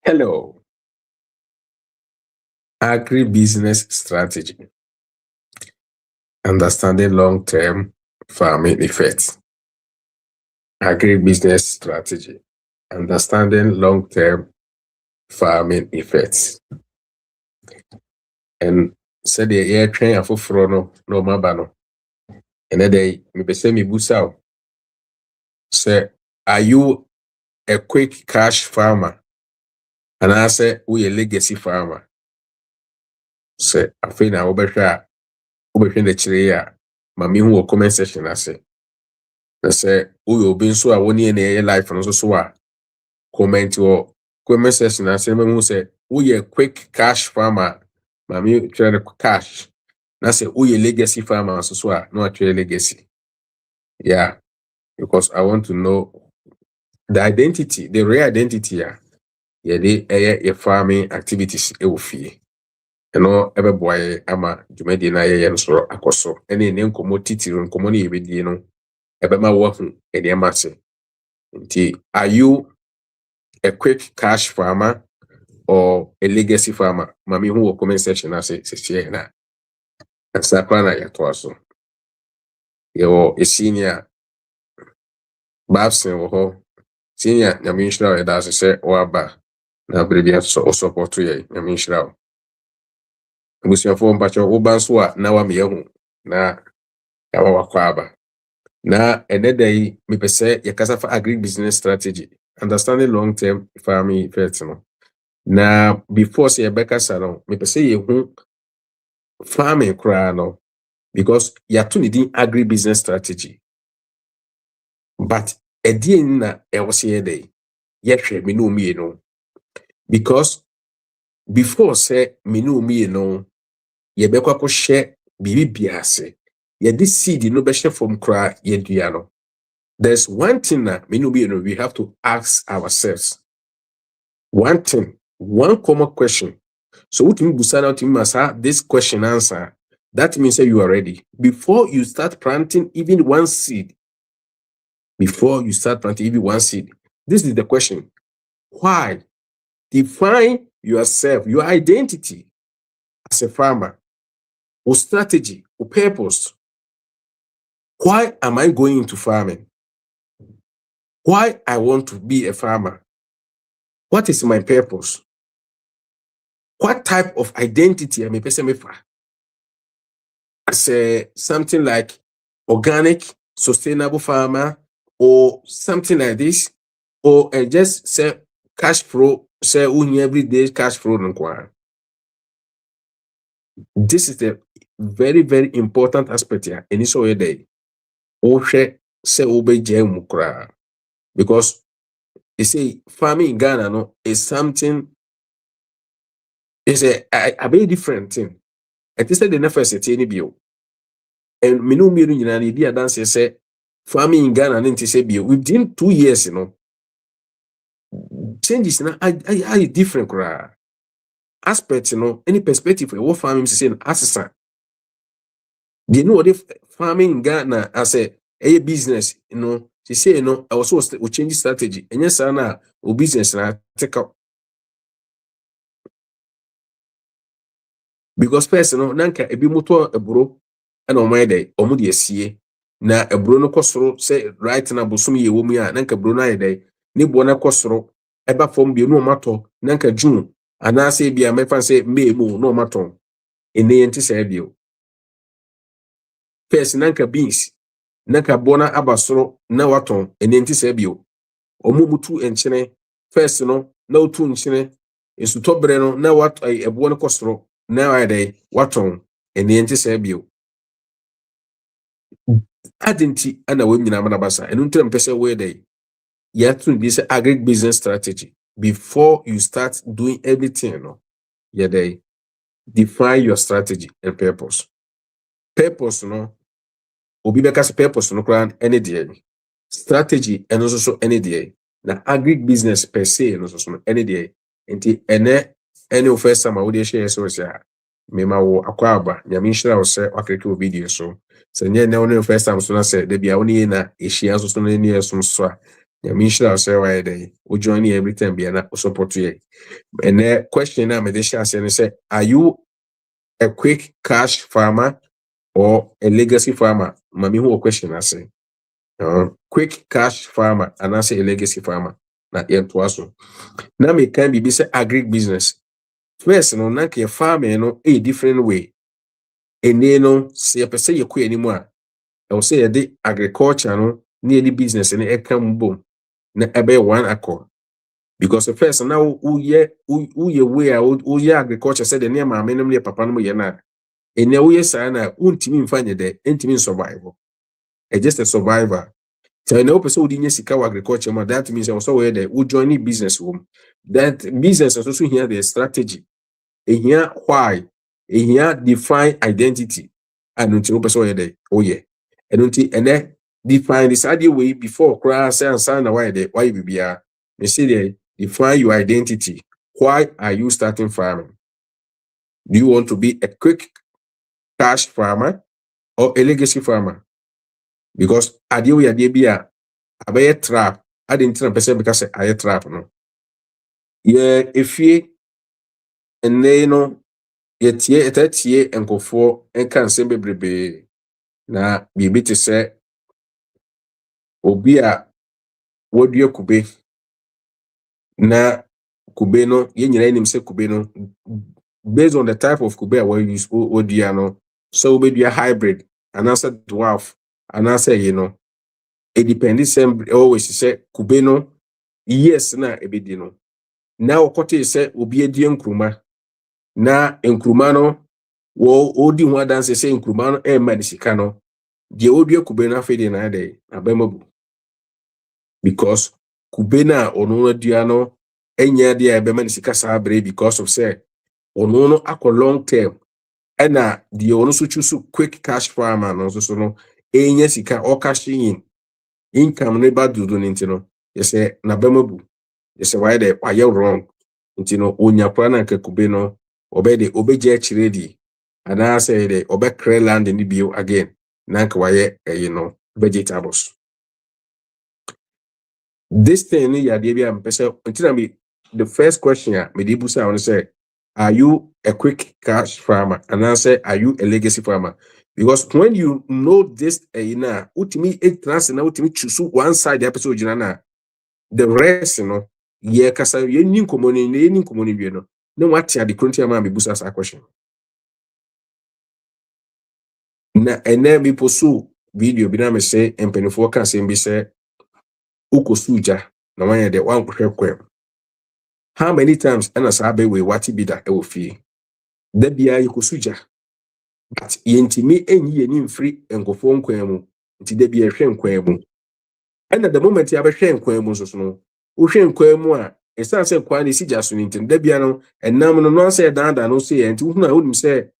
Hello. Agribusiness strategy. Understanding long-term farming effects. Agribusiness strategy. Understanding long-term farming effects. And said the air train of Frono, no mabano. And a day, me say me busao. Say, are you a quick cash farmer? And I say, we a legacy farmer. Say, I feel now over the chire, mami who comment section. I say, we been so I won't in life and so comment or comment section. I say, who say, we a quick cash farmer, mami try to cash. I say, we a legacy farmer, so no actually legacy. Yeah, because I want to know the identity, the real identity. Yeah, they farming activities. You know, every boy, ama jumedi na ye so akoso. Any name commodity run commoni ebedi no. Ebema wahu edi amase. Are you a quick cash farmer or a legacy farmer? Mami who will comment section na say na. Ansakwa na ya toaso. Yo a senior Babson wo senior nyamishra eda se waba na bribia so support ye nyamishra. Busiafo mpacho ubanso a na wa mehu na yawa wakwaba. Na enedai me pese yakasa for agribusiness strategy. Understanding long-term farming effects no. Na before say Rebecca salon, me pese yehu farming kra no because yatu ni din agribusiness strategy. But edin na ewose yedai yehwe me no mi no because before say me no mi no yebekwa ko share bibi biase ye this seed no be share from kra yedua no. There's one thing that we have to ask ourselves. One thing, one common question. So what you must have this question answer. That means that you are ready. Before you start planting even one seed, this is the question. Why? Define yourself, your identity as a farmer, or strategy, or purpose. Why am I going into farming? Why I want to be a farmer? What is my purpose? What type of identity am I person for? As something like organic, sustainable farmer, or something like this, or just say cash flow, say only everyday cash flow. This is the very, very important aspect here. And it's all day. Say obey mukra. Because you say farming in Ghana no is something. It's a very different thing. It is the never say any bio. And minu miru nyina ni dia dance say farming in Ghana nti say bio within 2 years changes na I different kra aspect any perspective for what farming say assessor. They know what farming in Ghana as a business she say also change strategy and yes na o business na take up. Because first nanka ebi moto eburo and on my day omudi esie na eburo no kosoro say right na bosom ye wo mu a nanka eburo na yede ne bo na kosoro eba fom bi no mato nanka June ana say bia mefa say May mu no mato ene enti say bio. First nanka beans nanka bona abasoro na waton ene enti say bio omubutu enchene first na otu enchene esu tobre na wat ebo no kosoro now I day waton and the anti bio. Adinti and a women amanabasa and until person where they yet to be agribusiness strategy before you start doing everything. Yeah, they define your strategy and purpose. Purpose obi bekas purpose no any day. Strategy and also any day. Na agribusiness per se and also any day. And any first time I would share so mema wo akwaba nyamishira wo se wakreke video so se nye ne first time so na se de bia woni na ehia so no ni esum so a Yeah, me sure say why day. We join you every time be an support you. And the question now me dey share say, are you a quick cash farmer or a legacy farmer? Mami who question I say. Quick cash farmer and I say a legacy farmer. Na yen to aso. Now me can be say agribusiness. First, no, na ke farming no a different way. And then no, say a say you anymore. I will say the agriculture no nearly business and it come boom. Na ebe one accord. Because the first now who ye way who ye agriculture said the name my name papa no ye na. And now we say na untimi mfanye de intimi survival. It's just a survivor. So now person who didn't sika agriculture, that means also where they would join the business home. That business also here the strategy. And here why? And here define identity. And until person where they oh yeah. And until and then define this idea way before class and sign why they why you be a me say they define your identity. Why are you starting farming? Do you want to be a quick cash farmer or a legacy farmer? Because idea we idea be a trap. I didn't tell person because I trap no. Yeah, if you and then no yetie etatie enkofo enka nsem bebrebe na bibi te se obi a wodua kube na kube no ye nyina nim se kube no based on the type of kube we use wodua no so we do hybrid and answer dwarf and answer it depends sem always say kube no yes na ebedi no na okote se obi edi nkruma na nkruma no wo odi ho adanse se nkruma no e madisika no de odua kube na afede na ade abemabu because kube na ono adua no enya de abemadisika sabre because of say ono no akọ long term ena de ono so choose quick cash farmer no so no enya sika o cash in income ne ba dudu nintino yese na bemabu yese why de why wrong ntino onya kwa na nke kube no obede obeje chiredi ana say de obe clear land ni bio again na nke why vegetables. This thing ya dey bia mpese until me the first question ya me dey busa I want to say, are you a quick cash farmer and I say are you a legacy farmer? Because when you know this ultimately it trans na ultimately choose one side the episode na the rest ye kasa ye nin komoni ne nin komoni bi no na what ya the current ma me busa sa question na ene me posu video bi na me say empenifo kan say bi say ukosuja na wanya de wan kwhwekwe. How many times ana sabe we wati bida e ofie da bia yukosuja but yentimi enyi ye ni mfiri enkofo nkwan mu nti da bia hwe nkwan mu ana the moment ya be hwe nkwan mu so no wo hwe nkwan mu a esan se nkwan ne sija so nti da bia no enam no no se danda no se ye nti hu na wonim se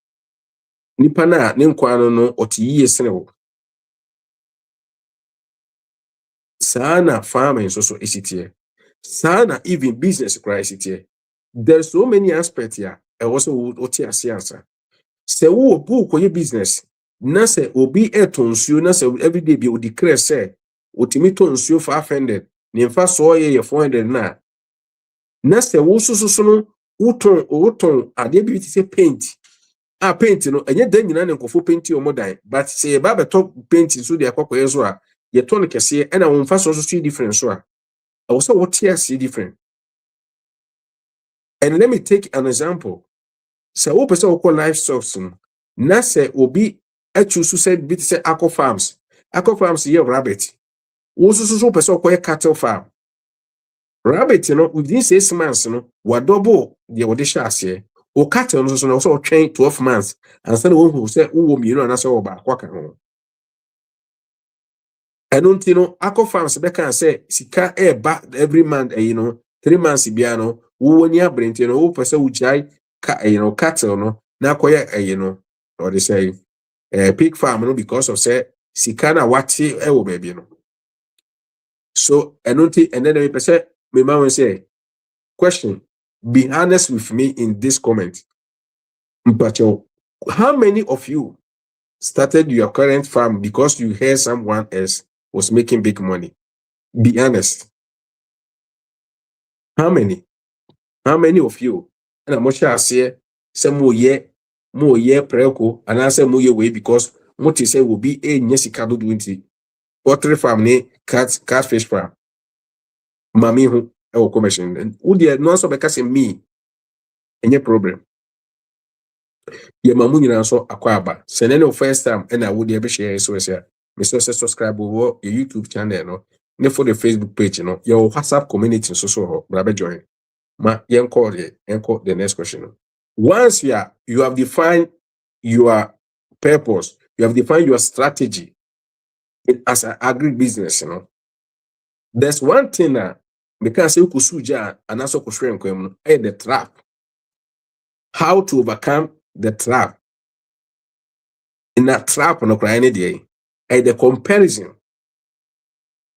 nipa na ne nkwan no oti yiye sene wo sana farming so isitie sana even business crisis here. There's so many aspects here. I also would answer. Se wo book your business. Na se obi etonsuo na se every day be o declare say otimi tonsuo 500. Ne mfa so ye 400 na. Na se wo so no uton ade bi ti say paint. Paint no enye dan nyina ne nkofo paint o modan but say ba beto paint so de akwakoye so a ye ton kese e na wo mfa so different so a also what here see different. And let me take an example. So what person will call livestock na se obi choose said bit say aqua farms. Aqua farms here rabbit. So person call cattle farm. Rabbit, within 6 months, what double the audition here. O cattle also train 12 months. And some who say, oh, and that's all about quack. I don't aqua farms can say sika back every month, 3 months biano, who near brent, who person who jai cattle na koye or they say pig farm because of say sikana wati baby so and then the person me mama say question, be honest with me in this comment. But how many of you started your current farm because you heard someone else was making big money? Be honest. How many of you and I'm sure say some more preko and answer more way because what you say will be a nyesika do doing poultry farm ne catfish farm. Mami who I commission and would you no so because me any problem. Ye mamu nyina so akwaba. Send no first time and I would ever share so say me so subscribe over your YouTube channel no. Ne for the Facebook page no. Your WhatsApp community so brabe join. Ma yen call the next question. Once you have defined your purpose, you have defined your strategy as an agribusiness, there's one thing that because you kusuja and also kushren the trap. How to overcome the trap? In that trap, no cry any day, the comparison.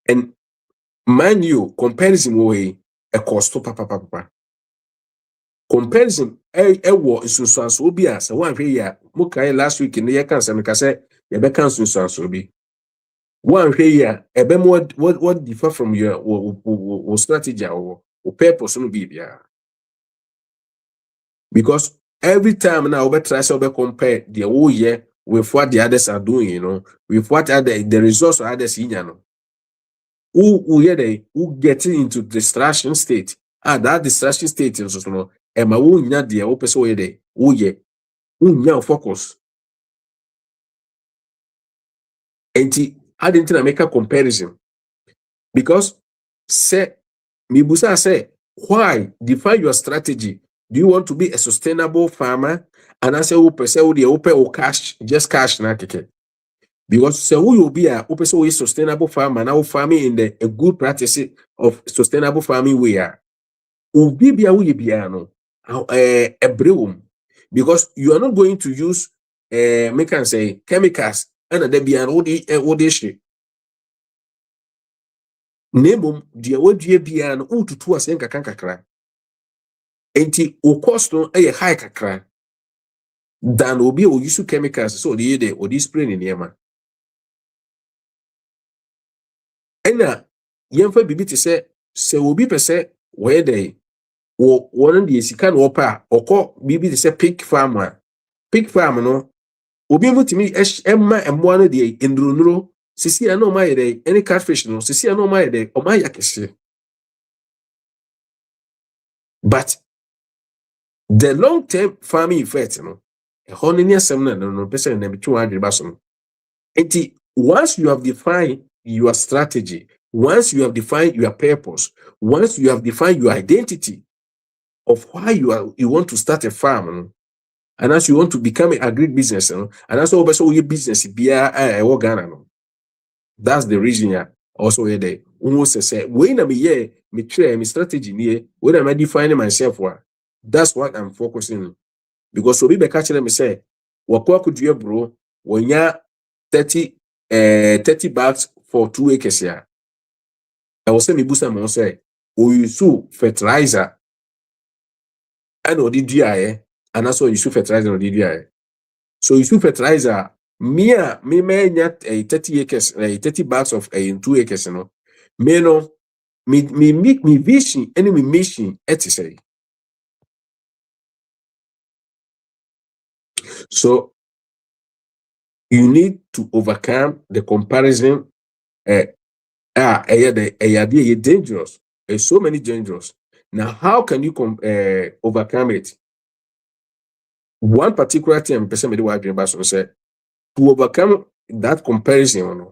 And mind you, comparison way a cost to papa. Comparison war is so be as one here. Mukai last week in the year cancer, because say you cancel so be. One here, a be what differ from your strategy or purpose no be there. Because every time now we try to compare the whole year with what the others are doing, with what the results of others in, who getting into distraction state. That distraction state is also Emma who nya the open so who focus. And I didn't make a comparison. Because say Mibusa say, why define your strategy? Do you want to be a sustainable farmer? And I say, open or cash, just cash na keke. Because say who will be a sustainable farmer now farming in a good practice of sustainable farming way. Ubi be no a brew. Because you are not going to use make and say chemicals and there be an old issue. Nebum dia wadue bia no ututu asen kakra enti o cost no e high kakra dan obi o use chemicals so dey o dis spray ni niema ena yemfa bibi te se obi pese we dey wo won dey sika no pa okọ bibi te se pig farm no obi mutimi emma emmo no dey endrunuro sisi na o ma dey any catfish no sisi na o ma dey o ma yakese. But the long-term farming effect, once you have defined your strategy, once you have defined your purpose, once you have defined your identity of why you want to start a farm, and as you want to become an agribusiness, and as also your business be Ghana. That's the reason also there. Almost say when I'm here, my strategy near when I'm defining myself. That's what I'm focusing on. Because so be catch them say, what could you bro when you 30 bags for 2 acres here? I will say me boost them say, oh you so fertilizer and or DDI and also you so fertilizer or DDI. So you so fertilizer me may not 30 acres 30 bags of 2 acres me no me make me vision and me mission say. So you need to overcome the comparison. Dangerous. There's so many dangerous. Now, how can you overcome it? One particular thing, person said, to overcome that comparison,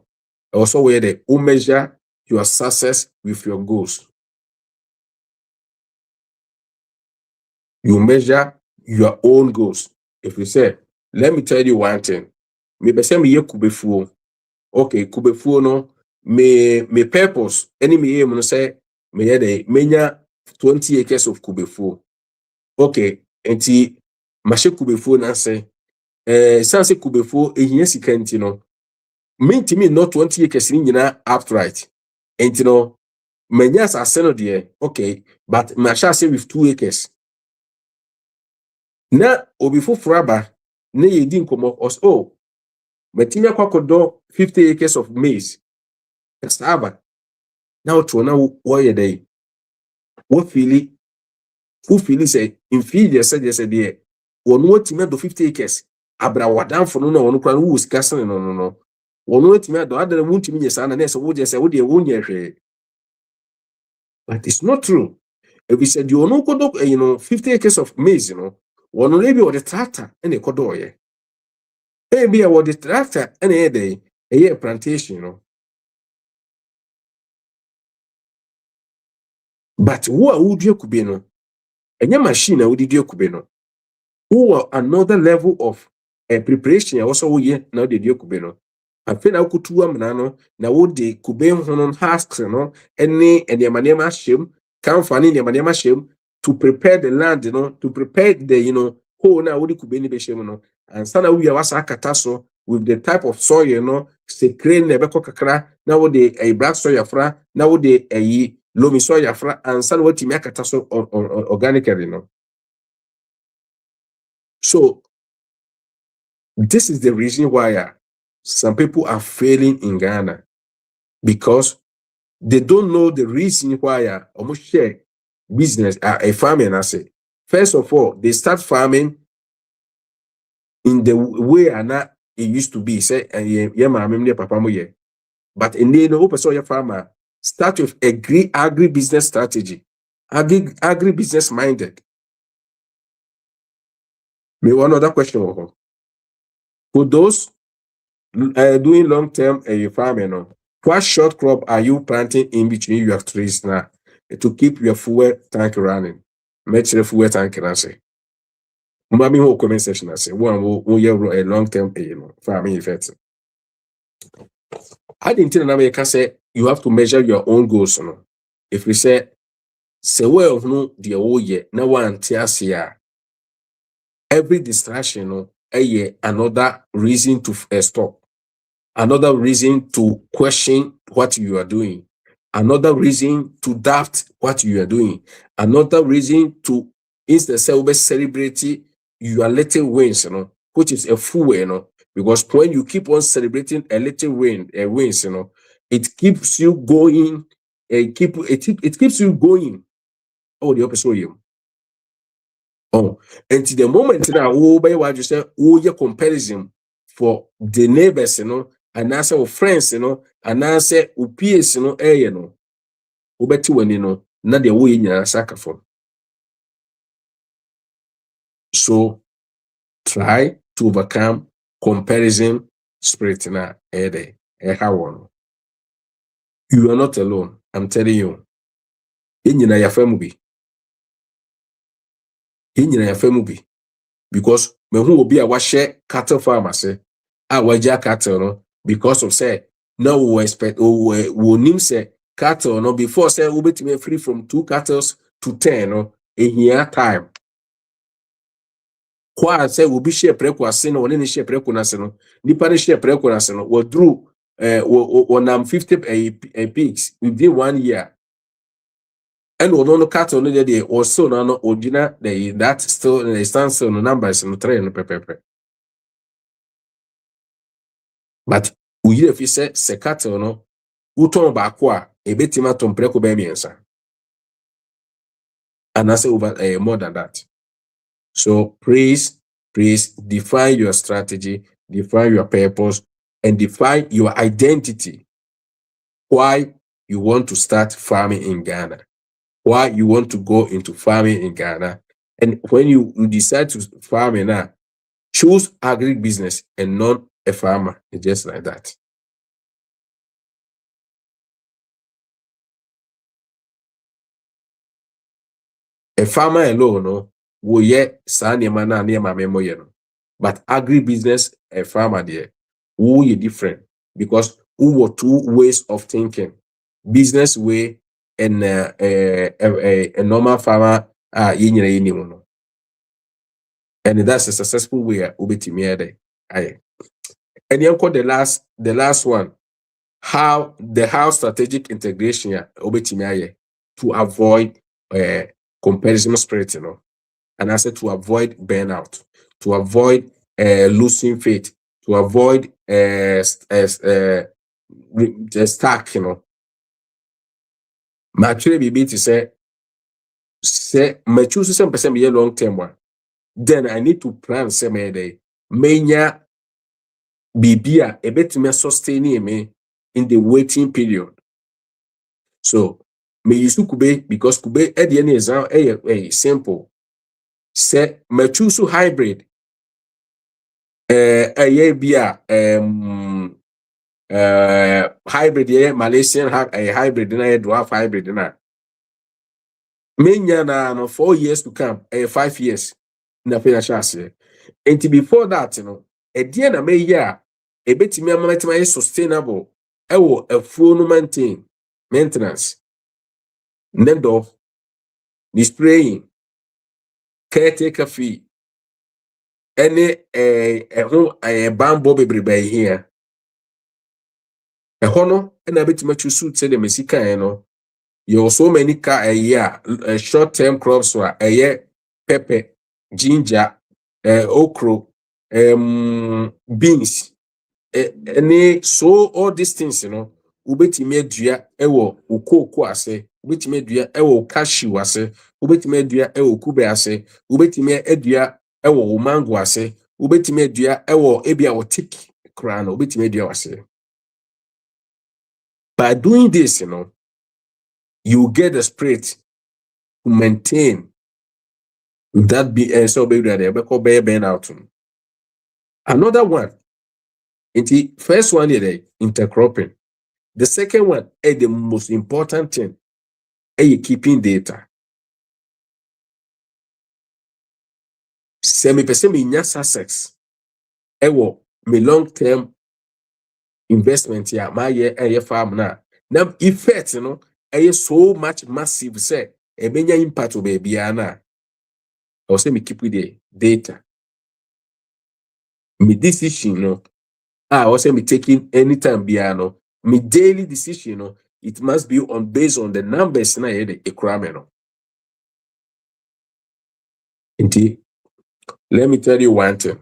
also where they measure your success with your goals. You measure your own goals. If you say, let me tell you one thing, maybe say me kubefuo. Okay, kubefuo no me purpose. Any me aim no say me menya 20 acres of kubefuo. Okay, enti mashe kubefuo na say sanse kubefuo ehia sika enti no me not 20 acres ni nyina outright. Enti no menya asase no de okay, but masha say with 2 acres. Na obi foforo aba na yedi nkomo os matimi akwakodo 50 acres of maize cassava Now to now why day what feel who feel say inferior said yesterday one what me do 50 acres abra wadan for no one kwan who was casting no one what me do other won't me yes and so just say what they won't hear. But it's not true. If we said you no go 50 acres of maize, one maybe or the tractor and a kodoye. Maybe what the tractor and a day a year plantation, But who would you could be no? And your machine would you could be no? Who another level of preparation also here now the dio could be no? I feel I could two no now would the kube honon husks any and your manema shame come finding your manema shame to prepare the land, to prepare the whole now would could be any shame and sana we are kataso with the type of soil, say crane never cockra now would a black soil fra now would a loamy soil fra and sana what you make kataso organically, So this is the reason why some people are failing in Ghana because they don't know the reason why almost share business a farming. I say, first of all, they start farming in the way it used to be. Say, papa but in the open farmer start with agribusiness strategy, agribusiness minded. Me one other question for those doing long-term farming, what short crop are you planting in between your trees now to keep your fuel tank running? Make sure fuel tank running. Mami who comment section say one who a long-term farming effect. I didn't tell you say you have to measure your own goals. If we say well no the whole year now one tears here, every distraction another reason to stop. Another reason to question what you are doing. Another reason to doubt what you are doing. Another reason to instead celebrate your little wins, which is a fool, because when you keep on celebrating a little wins, it keeps you going. It keeps you going. Oh, the opposite. Oh, and to the moment now, by what you say, your comparison for the neighbors, and answer with friends, and answer with peers, ubeti when not the way in your sacrifice. So try to overcome comparison spirit na how you are not alone. I'm telling you. In your family. In your family. Because me who will be a share cattle farmer say waja cattle because of say now we expect we nim say cattle before say we be free from 2 cattle to 10 here time. Kwa say we be share preko ase no ne share preko na se no nipa ne share preko na se no we drew we 50 pigs within 1 year. And we don't cattle no dey also no original that still the stands no numbers no 3 no pepepe. But we if you say cattle no uton baako a ebetima ton preko be miensa. And I say over more than that. So please define your strategy, define your purpose, and define your identity. Why you want to start farming in Ghana? Why you want to go into farming in Ghana? And when you decide to farm now, choose agribusiness and not a farmer. It's just like that. A farmer alone, will yet sani mana near my memory. But agribusiness, a farmer there, who is different because who were 2 ways of thinking. Business way and a normal farmer and that's a successful way and then call the last one. How strategic integration to avoid comparison spirit, and I said to avoid burnout, to avoid losing faith, to avoid the stack, matchre bibi to say my choose some person be long term one, then I need to plan some day menya bibia a bit me sustain me in the waiting period. So me use kube because kube at the end is simple. Say me choose hybrid hybrid Malaysian hybrid na dwarf hybrid na menya na no 4 years to come 5 years na pe na chance. And before that, at the end of my year, a bit me sustainable. I will a full maintain maintenance. Nendo, the spraying, caretaker fee, any a bamboo baby by here. A hono, and a bit much you suit say the Messica, you so many car a year, short term crops were a year pepper, ginger, okro, beans. Any so all these things, ubetime dua ewo ukoko ase, ubetime dua ewo cashew ase, ubetime dua ewo kube ase, ubetime dua ewo mango ase, ubetime dua ewo ebia wo tik krano, ubetime dua ase. By doing this, you get the spirit to maintain that so baby there because burn out. Another one, the first one is intercropping. The second one is the most important thing. Keeping data. Semi-percent in success. Me long-term investment here. My year farm now. Now effect, so much massive. Say, many impact will be na. I say me keep with the data. Me decision, I say me taking anytime biano. Me daily decision, it must be based on the numbers na the equation. Indeed, let me tell you one thing.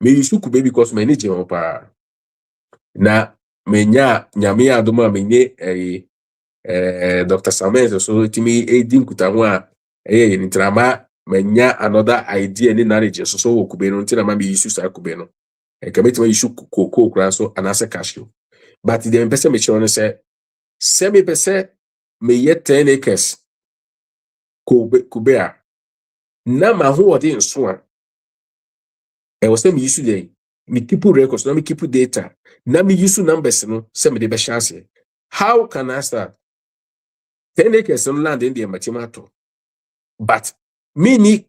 Me use kube because me need pa na menya nyame adoma menye Dr. Samuel so timi edin kutaho a nitrama menya another idea ni knowledge so wo kube no ntina ma me use sa kube no ka betima use koko kura so anase cashew but the person me chiro say me pese me ye 10 acres kube a na ma ho odi nso a was me use dey me keep records, na me keep data, na me use numbers no say me dey be chance. How can I start? 10 acres on land in the mathemato. But me need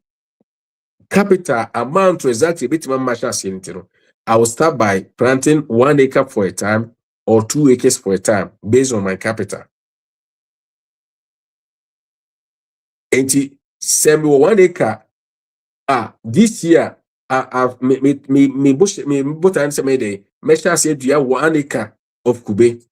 capital amount to exactly bit my machine into. I will start by planting 1 acre for a time or 2 acres for a time based on my capital. 1 acre. This year me both answer me day. Measure say do you have 1 acre of kube.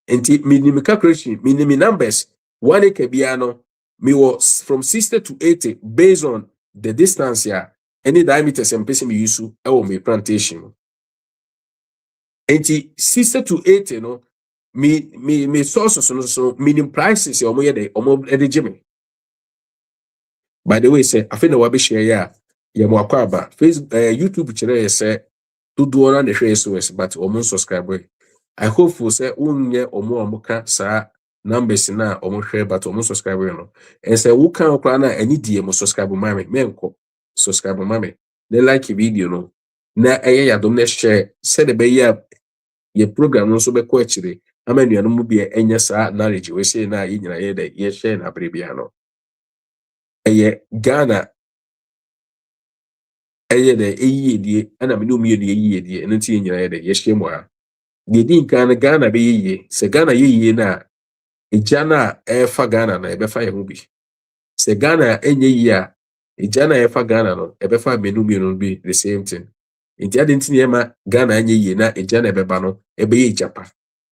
And me calculation, me numbers. 1 acre biano, me was from 60 to 80 based on the distance here. Any diameters and person me use me plantation. And 60 to 80, me sources so meaning prices or more Jimmy. By the way, say I think the wabi share ya mwakaba Facebook YouTube channel say to do on the SOS but almost subscribe. I hope for say unye omuka sa numbers na share but almost subscribe no. And say who can okra na any DM subscribe mame menko subscribe mame. They like video no. Na ya dom na share say the be ye program no so be ko akire ama nuanu mu bi enya sa knowledge we say na yinyina ye de ye share na brebia no. Ghana de eyedie ana me no mi de eyedie eno ti nyina de ye hye mo a de din kan Ghana be yeye se Ghana yeye na ejana efa Ghana na ebe fa ye ho bi se Ghana enye yi a ejana efa Ghana no ebe fa me no mi no bi the same thing nti ade nti ne ma Ghana enye yi na ejana ebe ba no ebe ye Japan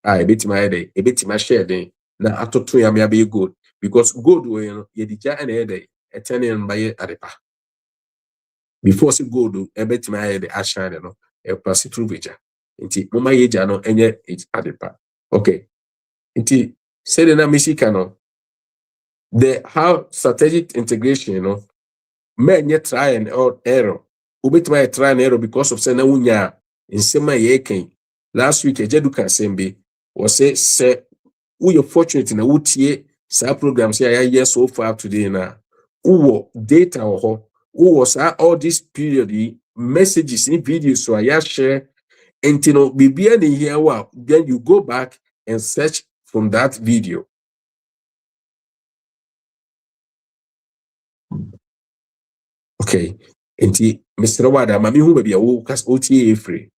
ebetima ye de ebetima share den na atoto ya me be gold because gold we no ye di ja na ye de etene no ba ye adepa before see gold ebetima ye de ashine no e pass through veja nti mama ye ja no enye adepa okay nti say de na misika no The how strategic integration, you know, may try and error. Ubetuma try and error because of say na unya in sema ye last week ejeduka sembe was say we are fortunate na wutie sa programs here so far today na uwo data or was all this period messages in videos so I share and you know be in here then you go back and search from that video. Okay, enti Mr. Wada mami hu baby wo kas otie free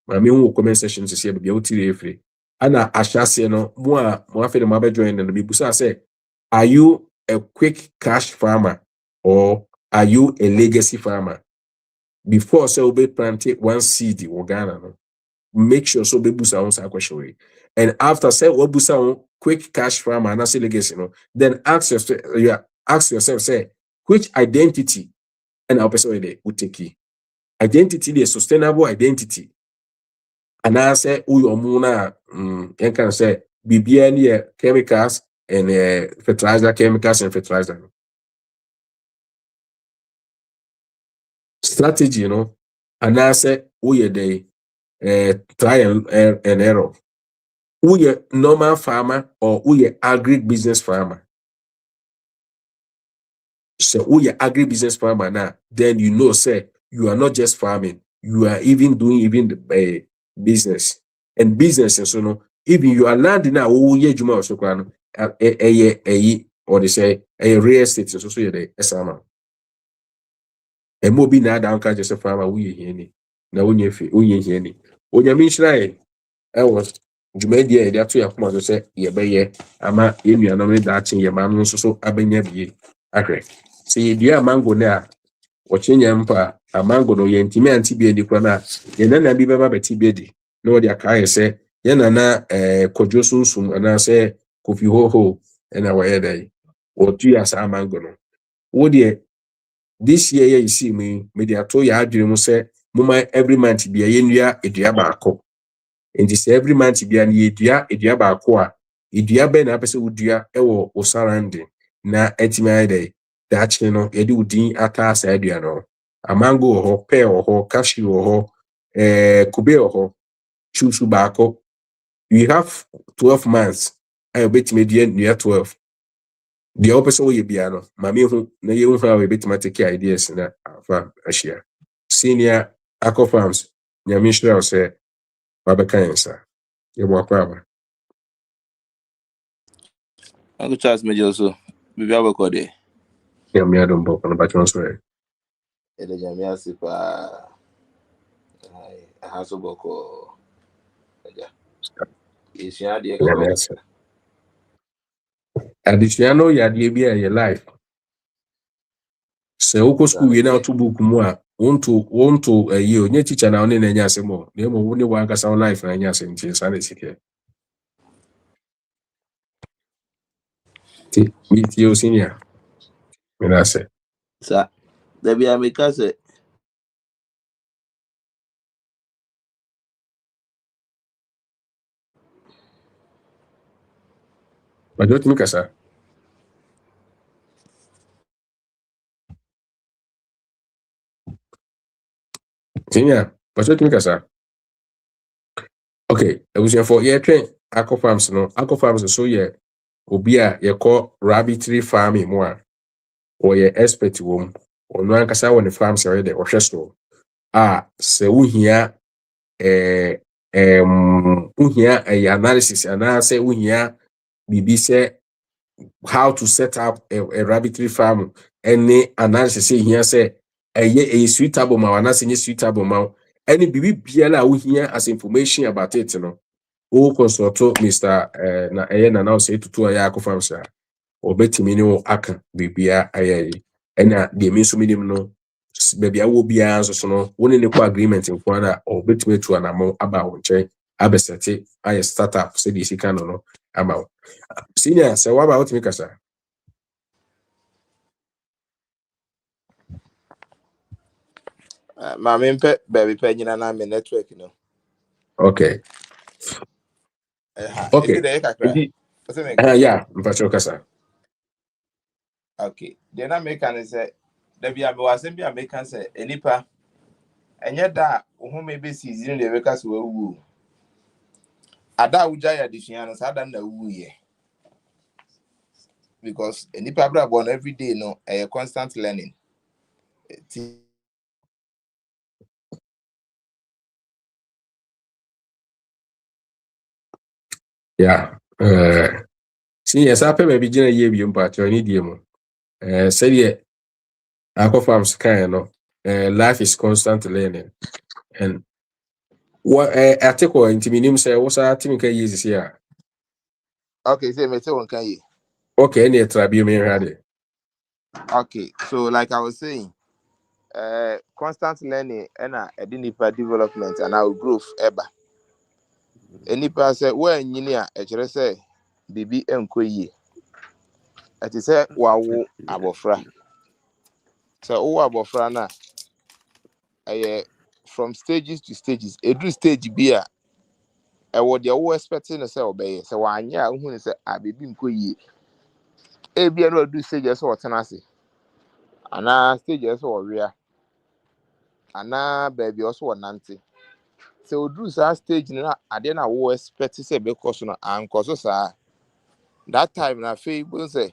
mami hu comment section to see baby otie free ana ahyase no mo afi de mo abejoin no be busa say are you a quick cash farmer or are you a legacy farmer? Before say we plant one seed in Ghana no make sure so be busa on question and after say we busa on quick cash farmer and say legacy no then ask yourself say which identity and our person there would take identity the sustainable identity and I say your muna you can say BBN chemicals and fertilizer chemicals and fertilizer strategy, you know, and I say we day trial and error. We a normal farmer or we a agribusiness farmer. So we a agribusiness farmer now, then you know, say you are not just farming, you are even doing the business. And business, and so no, even you are landing now, oh yeah, Juma or so or they say a real estate, so you're the and mo bi na down catch yourself farmer we here ni na onye fi onye here ni onyame nhira e was dwumadi e dia to yakoma so say ye beye ama enuanom ne da achen ye ma no so abenya bie ahwe say ye dua mango na wo chenya mpa a mango no ye ntimi anti bie di kwa na ye na bi beba beti bie di no dia kai say ye na kodwo sunsum ana say kofi ho na wa ye dai wo tu ya sa mango no wo de this year you see me media to ya adwene mu say muma every month bia ye nua edua baako and this every month bia na ye edua baako a edua be na pese udua ewo o surrounding na etima dey that you know ye di udin ata sa edua no amango ho pear ho cashew ho kube ho chuchu baako you have 12 months I bet me dia nua 12. The opposite way biano, Mammy who na you have a bit take ideas in that farm Asia. Senior Akko Farms, Yamishra say, Baba Cancer. You walk over. Uncle Charles Major also. Maybe I will call there. Yeah, me I don't book on the baton swear. The Jamia Sipa has a book or is your idea? Additional, ya dear be your life. So, Oko school, you now to book more. Want to a year, your teacher now in any asemo. Name of only one cast our life and yes, and tis sanity. Meet you, senior. When I say, Sir, there be a make us it. but don't make us, sir. Senior, but don't make us, sir. Okay, it was for train Akko Farms no. Akko Farms so obi a ye call rabbitry farming mo or ye expert wom or no ankasa won the farms already or hwesto se uhia uhia analysis and say uhia bibi say how to set up a rabbitry farm any analysis say here say a suitable ma wana say suitable ma any bibi biala uhia as information about it no o consult Mr. na now say to ya Akko Farms obetimi ne aka bibia ayayi ena de mi so minim no bebia wo bia so no woni ne ko agreement nko na obetimi tu anamo aba wo nche abesete ay startup se di sika no aba senior se wa ba otimi kasa My main pet baby penny and I'm in network, you know. okay Is it the Ekakra? yeah mpacho kasa Okay. Then I make an say there be a wasn't be a make an say enipa and yet that who may be season the workers woo. Ada ujaya dishianos had done the woo ye. Because enipa bra born every day no a constant learning. Yeah. See, yes, I pay maybe Jenna Yabi but you need you. Say, yeah, Aqua Farms kind of life is constant learning. And what article into me say, what's our team can use here? Okay, say me say one can ye. Okay, any tribute me had it. Okay, so like I was saying, constant learning and nipa development and our growth ever. Nipa say where engineer actually say bibi enko yie. It is say wawo abofra. So wo abofra na from stages to stages. Edu stage bi a what the wo expecting to say obey. So wanya hu say bibi enko yie. E bi no do stages so tenase. Ana stages so wia. Ana baby also nante. So do that stage na ade na wo expect say be course no anko so sa that time na fe bo say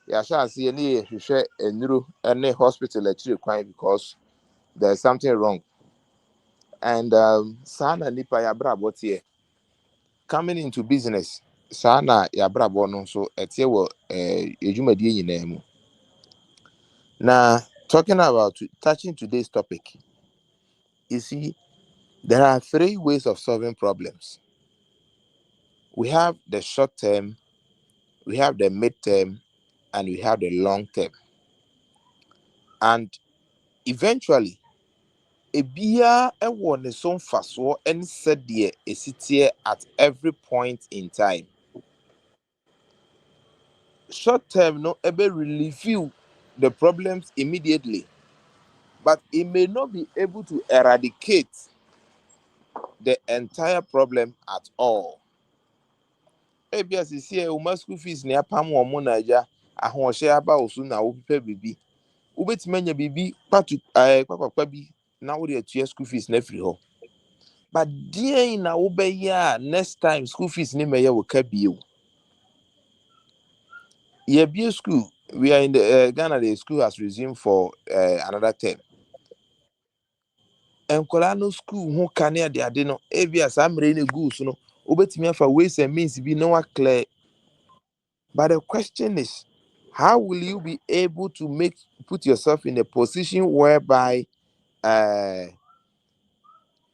ya sha ase ni hwehwe enuro ene hospital actually kwan because there's something wrong and sana nipa ya brabo tie coming into business sana ya brabo no so etie wo edwumadie nyina mu na talking about touching today's topic. You see, there are 3 ways of solving problems. We have the short term, we have the mid-term, and we have the long term. And eventually, ebia ewo ne so mfaso and said the esitie at every point in time. Short term no ebe relieve you the problems immediately, but it may not be able to eradicate the entire problem at all. Ebia sisi e school fees ne apam wo mo naija ahohye aba osu na wo pepe bibi. Ubetime nya bibi patu kwakwa bi na wo de atua school fees na free ho. But dear na wo be ya next time school fees ni meye wo ka bio. Ye be school, we are in the Ghana, the school has resumed for another term. Enkola no school ho kane de ade no ebia samre ne goals no ubetime afa ways and means bi no clear. But the question is, how will you be able to put yourself in a position whereby the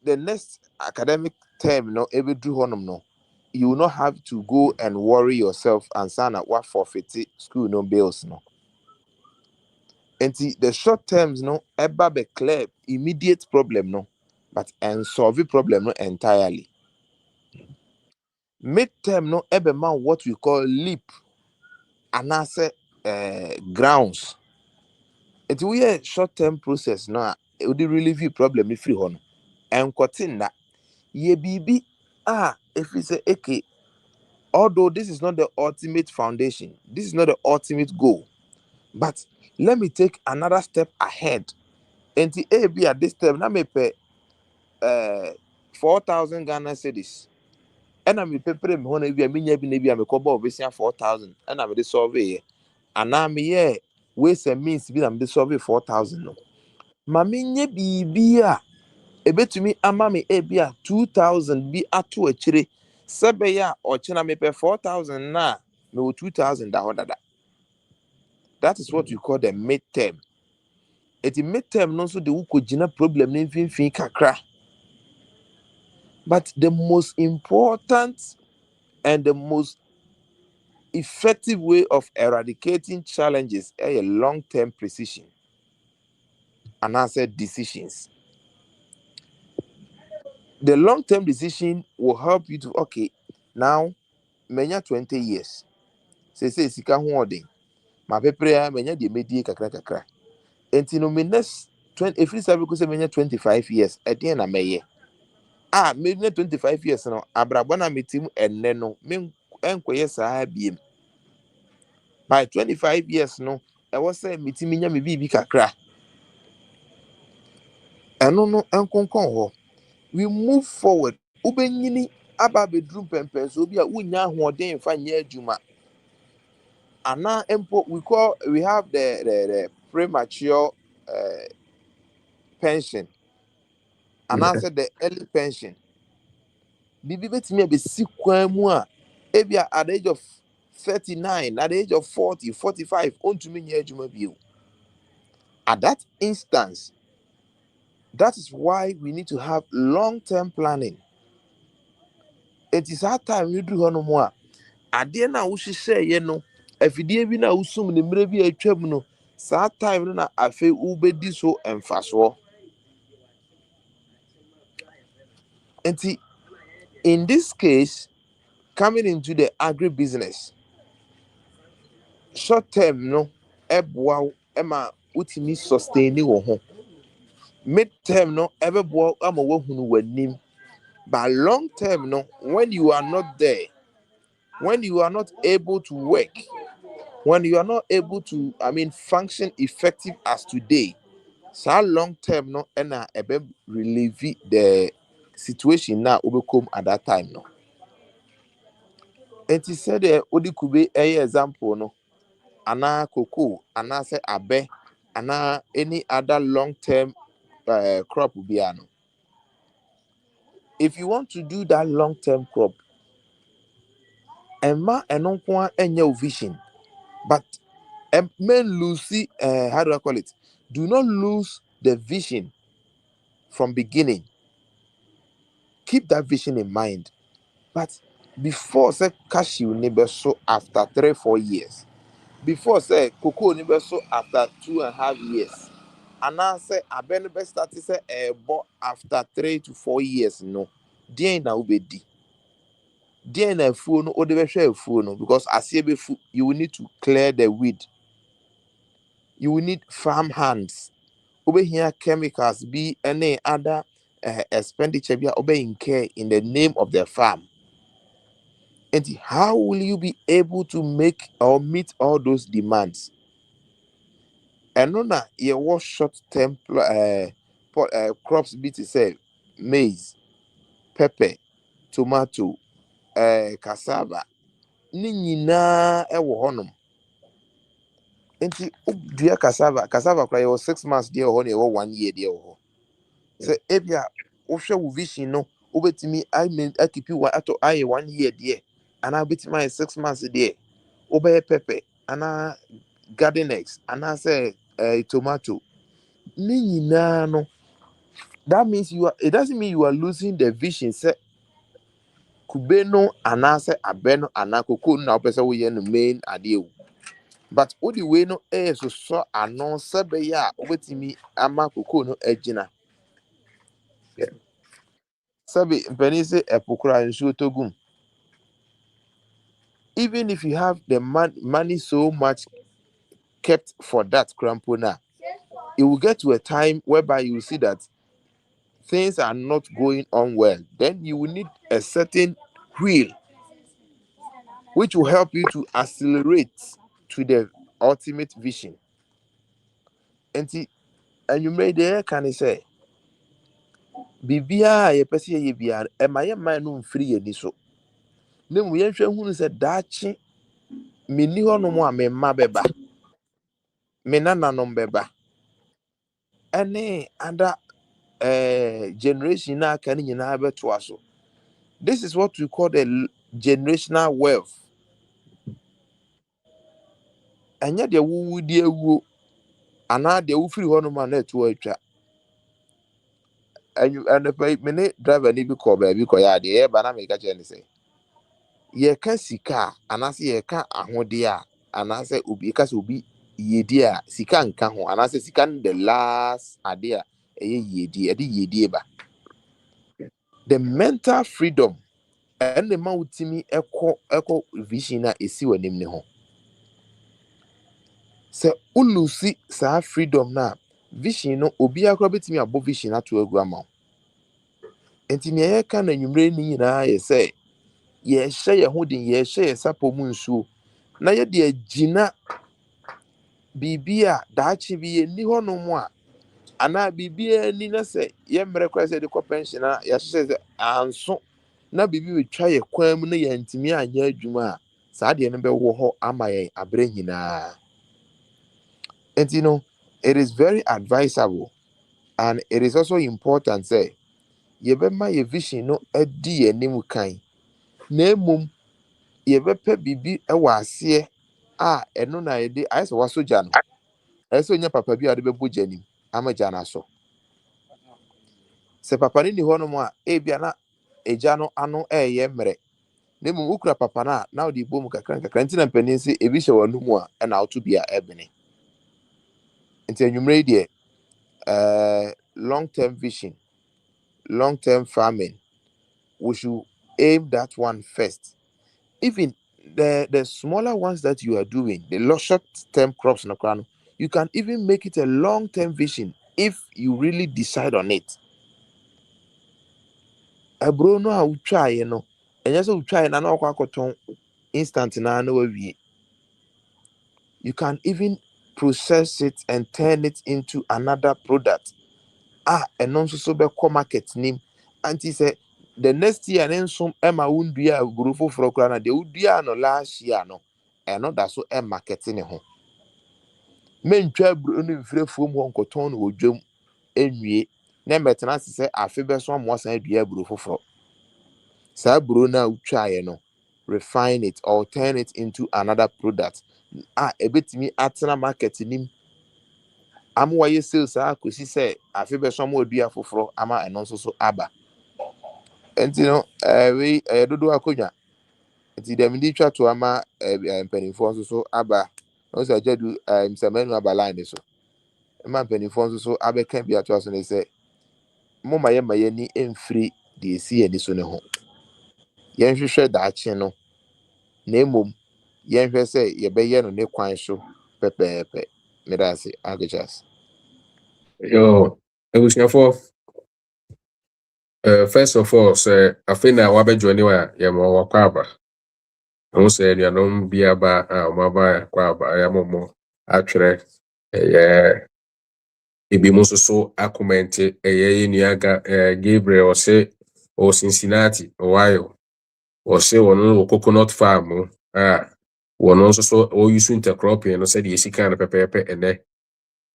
next academic term no every do honum no you will not have to go and worry yourself and sign up what forfeit school no bills no. And see the short terms no ever be clear immediate problem no but and solve the problem no entirely. Mid-term no ever man what we call leap and answer grounds. It we a short-term process no it would relieve you problem if free one and cotton that ye bibi if we say okay, although this is not the ultimate foundation, this is not the ultimate goal, but let me take another step ahead. And the A B at this step now me pay 4,000 Ghana cedis. And I'm pay me one be a minya bi na bi me kobo obesia 4,000 and I'm the survey and now me yeah ways and means bi am the survey 4,000 no. Ma menye bibi a ebetumi ama me ebia 2,000 bi ato akire sebe ya ochina me pay 4,000 na me 2,000 da hodada. That is what we call the mid-term. Eti mid-term no so de uko jina problem na mfimfin kakra. But the most important and the most effective way of eradicating challenges is a long-term precision and answer decisions. The long-term decision will help you to okay now menya 20 years. Say sika ho odin. Ma pepre menya de medie kakra kakra. Enti no me next 20 every sabe ko say menya 25 years. Eden na meye. Me 25 years no abrabo na metim enne no me enkoye saa biem. By 25 years no was say mitimi nya me bibi kakra eno no enkonkon ho we move forward ubenyini aba bedroom pempen so bi a wunya ahoden fa nya adwuma ana empo we have the premature pension and I said the early pension bibi betimi be si kwan mu a ebia at the age of 39 at the age of 40 45 ontumi nya adwuma bio at that instance. That is why we need to have long-term planning. It is our time you do no more. Ade na wo hyehyɛ ye no, afidie bi na usum ne mre bi atwam no, saa time no na afi ubedi so emfaso. Enti in this case, coming into the agribusiness, short term no, eboa ema utimi sustain wo ho. Mid term no, ebeboa ama wo hunu wanim. But long term no, when you are not there, when you are not able to work, when you are not able to, function effective as today, so long term no, and relieve the situation now overcome at that time no. And he said, Odi kube a example no, ana cocoa, ana say abe, ana any other long term crop be ano. If you want to do that long term crop, emma enonkwa enye vision, but men lose how do I call it? Do not lose the vision from beginning. Keep that vision in mind. But before say cashew neighbor so after 3-4 years, before say cocoa neighbor so after 2.5 years, and now say aben be start say after 3 to 4 years no, dear na ubedi. Dear na fu no o de share fu no because as you will need to clear the weed. You will need farm hands. Over here chemicals be any other expenditure be obey incur in the name of the farm. And how will you be able to make or meet all those demands? And no na you was short term crops be to say maize, pepper, tomato, cassava. Ni nyinaa ɛwɔ hɔnom. Enti dua cassava cry was 6 months there or 1 year there. So ebia wohwɛ wo vision no wobetimi I keep you ato 1 year there and I bet my 6 months there. Obey pepper and garden eggs and I say tomato. Ni nyinaa no, that means it doesn't mean you are losing the vision. Say kube no anase abeno anakoko na opese wo ye no main ade o. But what the way no so anon sebe ya obetimi ama koko no agina. Sebe mpani se epokura nsuo togum. Even if you have the money so much kept for that crampona, it will get to a time whereby you will see that things are not going on well. Then you will need a certain wheel which will help you to accelerate to the ultimate vision. And you made the can say Bibia ye pesi ye bia e ma ye man no mfiri ye ni so. Na mu ye hwe hunu se daachi meni hono mo a me mma beba. Me nananom beba. Ene ada generation na aka ni nyina beto aso. This is what we call the generational wealth. Anya de wuwu di ewu ana de wu firi hono ma na eto atwa. And pay many driver ni bi ko ba bi ko ya de e ba na me ka che ni say. Ye ka sika anase ye ka ahode a anase obi ka se obi yedi a sika nka ho anase sika the last ade a yedi e de yedi ba. The mental freedom and the mautimi echo vision na esi wanim ne ho. Se ulusi sa freedom na vision no obi akro betimi abo vision ato aguama. Enti ne ye ka na nwumre ni nyina ye say ye hye ye ho din ye hye ye sapo mu nsuo na ye de agina bibia daachi bi ni hono mu a ana bibia ni na se ye mmerɛ kwa se de kɔ pension na ya hye anso na bibi wetwa ye kwan mu na ye ntimi anya adwuma a saa de no bɛwɔ hɔ ama ye abrɛ nyinaa. And you know, it is very advisable and it is also important say ye bɛma ye vision no adi anim kan na emom ye bɛpɛ bibi ɛwɔ aseɛ a ɛno na ye de ayɛ sɛ wasogya no ɛsɛ onya papa bi a de bɛbɔ gyanim ama gya no asɔ. Sɛ papa no ni hɔ nom a ebia na egya no ano ɛyɛ mmerɛ na emom wokura papa no a na wode bɔ mu kakra nkakra nti na mpanin sɛ ebi hyɛ wɔn mu a ɛna ato bi a ɛbene. Nti anwummerɛ yi deɛ long term vision, long term farming, we should aim that one first. Even the smaller ones that you are doing, the short term crops no kwano, you can even make it a long term vision if you really decide on it. Abro no a utwaye no enye sɛ utwaye na na akwakoton instant na na wawie. You can even process it and turn it into another product. Ɛno nso so bɛkɔ market nim. Anti sɛ the next year ne nso ɛma wundua aburo foforɔ kora na de wudua no last year no ɛno da so market ne ho. Mentwa aburo no mfire fuom hɔ nkoton no wodwam enwie na metena sɛ afe bɛso amoa san dua aburo foforɔ. Saa aburo na utwaye no, refine it or turn it into another product. Ebetimi atena market nim. Amwa ye sales akosi sɛ afe bɛso amoa dua foforɔ ama ɛno nso so aba. Enti no we dodo akonya. Enti dem di twa to ama mpanimfo nso so aba. No say jedu msamenu aba line so. Ma mpanimfo nso so abɛka bi ato aso ne sɛ mo maye ni emfiri de esi ani so ne ho. Yɛnhwehwɛ daakye no na emom yɛnhwɛ sɛ yɛbɛyɛ no ne kwan so pɛpɛɛpɛ. Medase Agribusiness. Yo, ebusuafo, first of all, sɛ afei na wabɛdwo ne wa yɛma wakɔ aba. Ɛho sɛ anuanom bi aba a ɔmo aba akɔ aba yɛmɔmɔ atwerɛ ebi mo nso so akɔmɛnte yɛ nua Gabriel ɔsɛ ɔwɔ Cincinnati, Ohio. Ɔsɛ wɔn wɔ coconut farm mu a wɔn nso so ɔyusu intercropping no sɛdeɛ esi kan no pɛpɛɛpɛ ɛnɛ.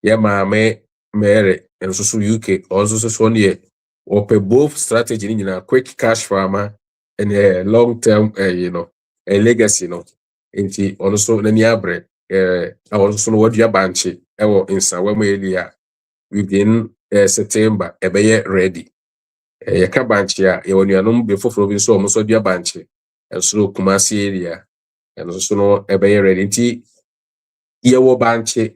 Yɛ maame Mary nso so UK ɔnso so neɛ wɔpɛ both strategy ne nyinaa, quick cash farmer and long term legacy no. Nti ɔno so n'ani abrɛ ɔno so no wadua bankye ɛwɔ Nsawa mu area within September ɛbɛyɛ ready. Yɛka bankye a yɛwɔ nuanom bi foforɔ bi nso ɔmo nso dua bankye ɛso Kumasi area ɛno so no ɛbɛyɛ ready. Nti yɛwɔ bankye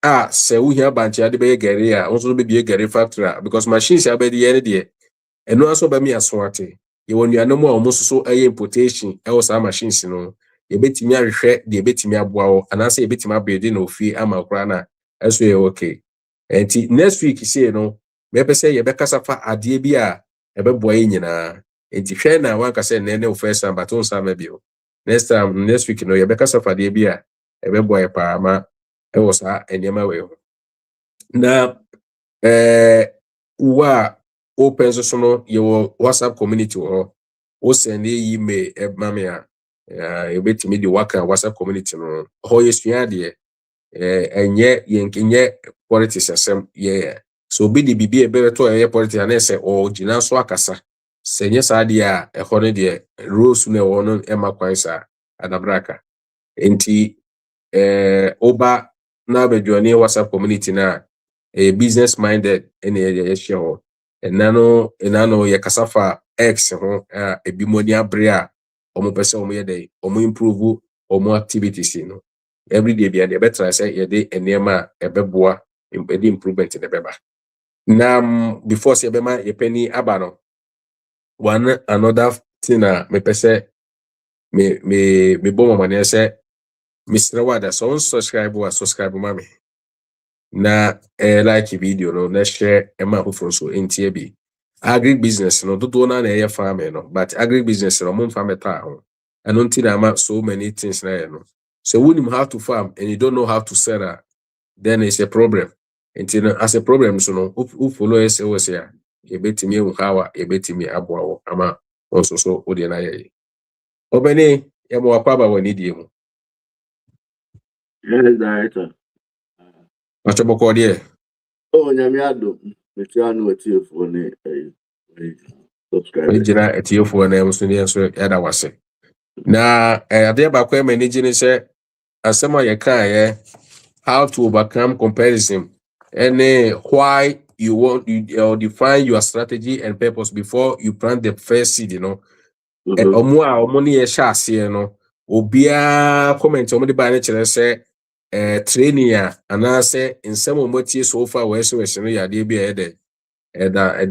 a sɛ wohia bankye ade bɛyɛ gari a nso bɛbie gari factory a because machines a bɛde yɛ ne deɛ ɛno aso bɛmi aso ate. Yɛwɔ nuanom a ɔmo nso so ɛyɛ importation ɛwɔ saa machines no yɛbɛtumi ahwehwɛ deɛ yɛbɛtumi aboa wɔ anaasɛ yɛbɛtumi abɛde na ofie ama kora na ɛso yɛ okay. Nti next week say no mepɛ sɛ yɛbɛkasa fa adeɛ bi a ɛbɛboa yɛ nyinaa. Nti hwɛ na wanka sɛ nne ne first time but on sa mabio next week no yɛbɛkasa fa adeɛ bi a ɛbɛboa yɛ paa ma ɛwɔ saa nneɛma wei ho. Na wa open so no yɛwɔ WhatsApp community wɔ hɔ. O send email ɛma me a yɛbɛtumi de waka WhatsApp community no hɔ yɛsua adeɛ ɛnyɛ yɛnkenyɛ politics asɛm yɛ so obi de bibi ɛbɛto ɛyɛ politics anɛsɛ ɔgyina so akasa sɛ nyɛ saa deɛ a ɛhɔ no deɛ rules no ɛwɔ no ɛma kwan saa adabraka. Nti oba na bɛdwane WhatsApp community na business minded ɛne yɛhyɛ hɔ ɛna no yɛkasa fa X ho ebi mo ni abre a ɔmo pɛ sɛ ɔmo yɛ dɛ ɔmo improve ɔmo activities no every day bia de better sɛ yɛde nneɛma a ɛbɛboa ɛde improvement ne bɛba. Na before sɛ yɛbɛma yɛpɛni aba no one another thing a mepɛ sɛ me bɔ mɔmɔne sɛ Mr. Wada so subscribe ma me na like video no na share ɛma afoforo so ntie bi. Agribusiness no dodo na ɛyɛ farming no but agribusiness no mo mfa meta ho ɛno nti na ama so many things na yɛ no So when you have to farm and you don't know how to sell, then it's a problem. And as a problem, so no, who follow SOS here, you bet me how you bet me abo ama also so odi na ye. Obene ya mo akwa ba wani die mu. Yes, director. Achoboko die. Oh, nyamiado. Metiano wetie for ne subscribers. Ejina etiefo na em so ne so ya da wase. Na ade ba kwa manage ni se asema ye kan ye how to overcome comparison and why you want you define your strategy and purpose before you plant the first seed, you know. Omo a omo ne ye sha ase no obia comment omo de ba ne kire se training ana se nsem omo tie so far we so no ya de bia e de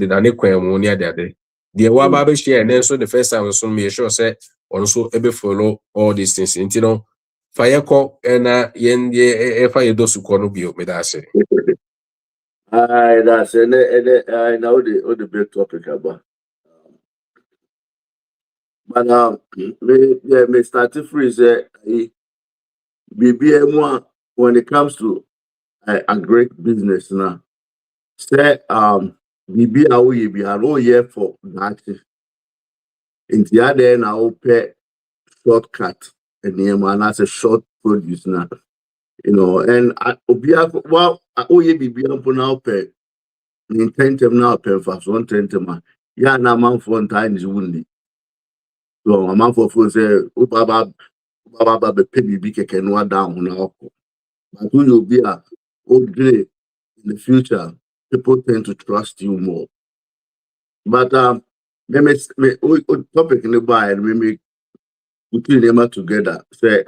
da ne kwan mu ne ade de wa ba be share and so the first time so me sure say also ebe follow all these things, you know. Fire call and yen ye fire dosu kono bio me da say. Aye, that's and I know the big topic about. But me start to freeze BBM when it comes to agribusiness now. Say BB we be an all year for that. In the other now pay shortcut and man as a short produce now. You know, and obia well oye BB now pay intentem now pay for one tentem. Yeah, na man for time is wounded. So a man for say Baba be pay BB keke no down now. But when you be a old grade in the future, people tend to trust you more. But me topic in the buy and me putting them together. Say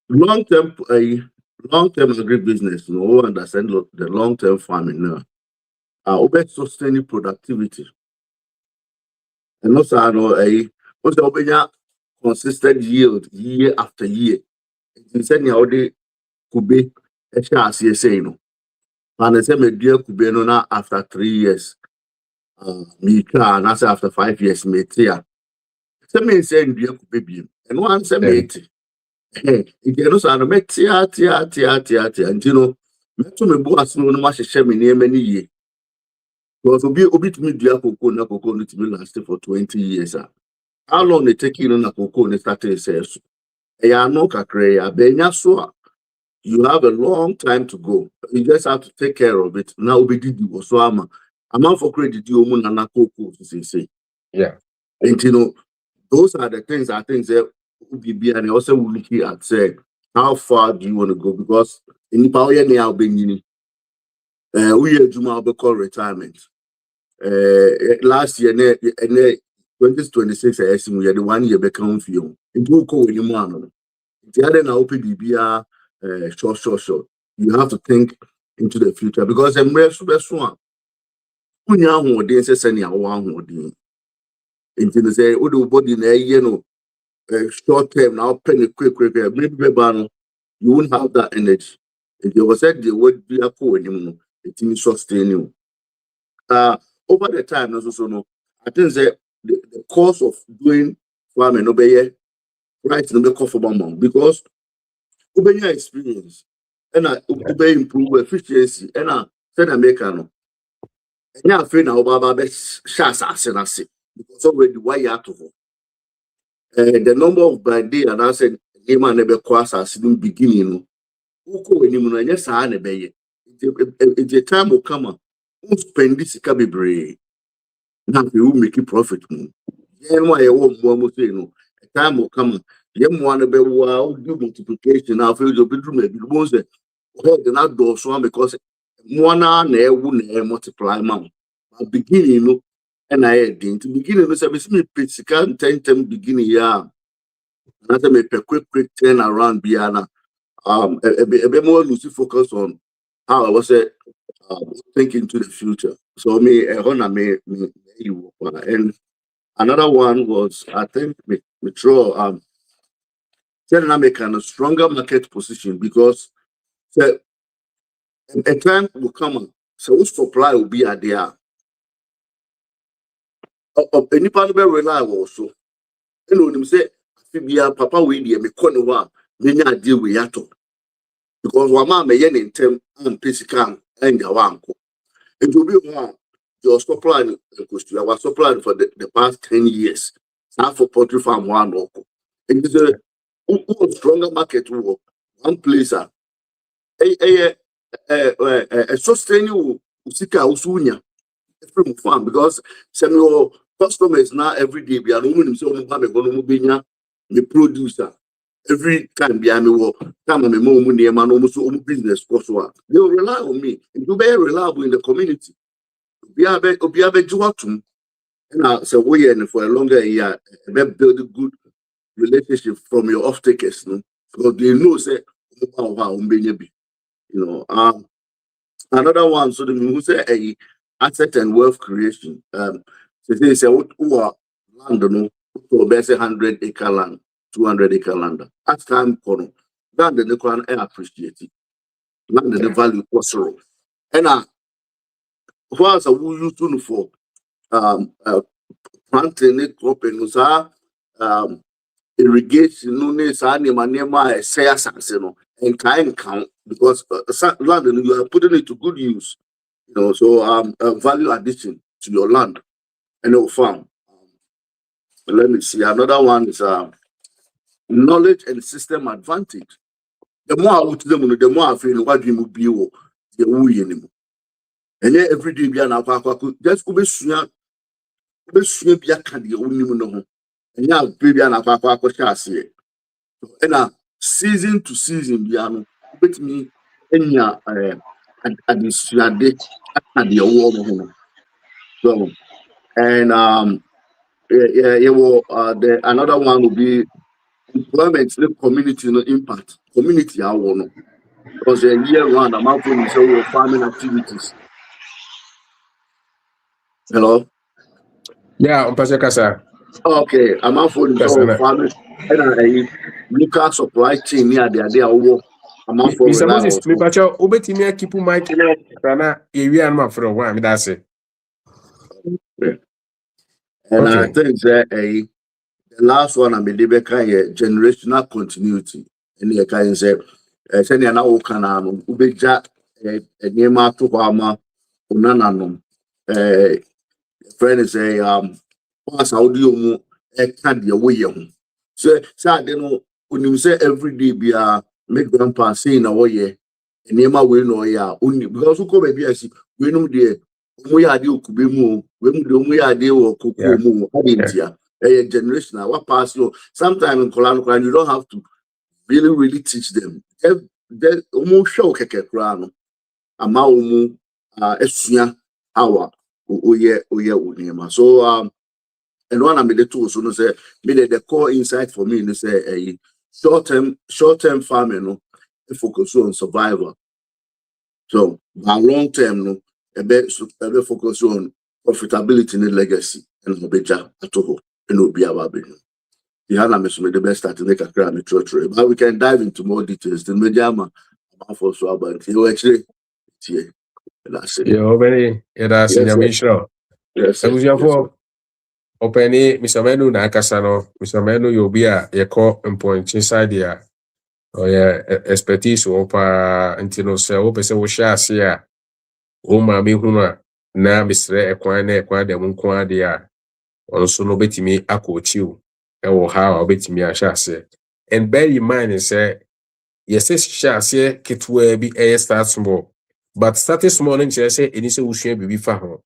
long term agribusiness, you know, understand the long term farming now. Over sustaining productivity. And also I know also over consistent yield year after year. You said how they could be a chance you say no. And I said me dear could be no after 3 years. Me try and after 5 years me try. Say me say dear could be and one say me it no so me tia and you know me to me bo asino no ma hye me ne many ye. Because obi to me dear cocoa na cocoa no to me last for 20 years. How long it take you na cocoa ne start say so. Ya no kakre ya benya so you have a long time to go. You just have to take care of it. Now obi did you so ama for credit you mu na cocoa to say. Yeah. And you know those are the things I think that UBB and also looking at say how far do you want to go, because in power now being we Juma call retirement. Last year 2026 we had the 1 year back on film. It will go anymore. The other now UBB short. You have to think into the future because I'm real super one. When you are they say send you one into the say body na you know short term now penny quick maybe you won't have that energy. If you was said the word be a cool anymore, it means sustain you. Over the time also no, I think that the cost of doing farming obey right no be comfortable because obey experience and obey improve efficiency and said American. And you're afraid now about shots as because already why you have to the number of by day and I said Nema never cross as in the beginning. Uko when you know yes, I never it's a time will come who spend this cabibre. Now we will make a profit. Then why I won't say no. A time will come. Yem one be wow do multiplication. Now feel your bedroom maybe most head not do so because one na wouldn't multiply man. But beginning you know and I didn't beginning with me physical 10 beginning yeah. And I make a quick turn around Biana. A bit more loosely focus on how I was thinking to the future. So me, honor me, you. And another one was I think me draw telling I make a stronger market position because a time will come. So supply will be at there. Any part of reliable also. You know them say, "Papa, we dear me corner one." Many deal with yato. Because one man may yen in term and physical and your uncle. It will be one. Your supply I was supplying for the past 10 years. Now for poultry farm one local. It is a stronger market work. One place a sustainable usika usunya from farm because some your customers now every day be alone so the producer every time be ame work time me mo mu near man almost business cost one they will rely on me and to be reliable in the community be juatum and so we and for a longer year build a good relationship from your off takers no because they know say you know another one so the who say a asset and wealth creation so they say what who are land no to be 100-acre land 200-acre land at time kono land the can appreciate it land the value also and once a who you to for planting it cropping irrigation no need any say no and count because land you are putting it to good use. You know, so value addition to your land and your farm. Let me see. Another one is knowledge and system advantage. The more I would them, the more I feel what you be the woo anymore. And then every day be an aqua just go be be be a candy no. And yeah, baby an aqua shall and season to season be an with me in your at this at the award. So and the another one will be employment, the community no impact. Community I want because a year round amount of so farming activities. Hello. Yeah, Mpase Kasa. Okay, amount of so farming and local supply chain near the idea of amount for Mr. rely Moses, also. me pacho obetimi akipu mic na area no afro one me that say. And I Okay. think that the last one I made the kind of generational continuity. And the kind of say sɛnea na woka na no wobɛgya nneɛma ato hɔ ama onananom friend sɛ pass a wode mu ɛka deɛ woyɛ ho sɛ ade no onim sɛ everyday biara make grandpa sei na wɔyɛ nneɛma wei na ɔyɛ a onni because wokɔ baabi a si weinom deɛ ɔmo yɛ adeɛ okube mu o weinom deɛ ɔmo yɛ adeɛ wɔ kokoo mu o ade ntia ɛyɛ generation a wapass no sometimes nkɔla no koraa you don't have to really teach them. Almost show kekekra ama umu esua awa oye unima. So and one I made the two so no say made the core insight for me no say a short term farming no focus on survival. So by long term no a bit focus on profitability and legacy and obeja atoho and obiawa be. The best start to make a crime but we can dive into more details. The media for so about you actually that's it. Yeah, obeni eda sinyame shiro. Yes. Ebusiafo openi Mr. Menu na akasa no Mr. Menu yobi a yeko mponchi side ya oya expertise opa ntino se opese wo hye ase a o ma me hunu a na misre ekwan de mu nko ade a onso no betimi akochiu ewo ha obetimi ahye ase. And bear in mind say yes hye ase ketwa bi start small but starting small nche say eni se usua bibi fa ho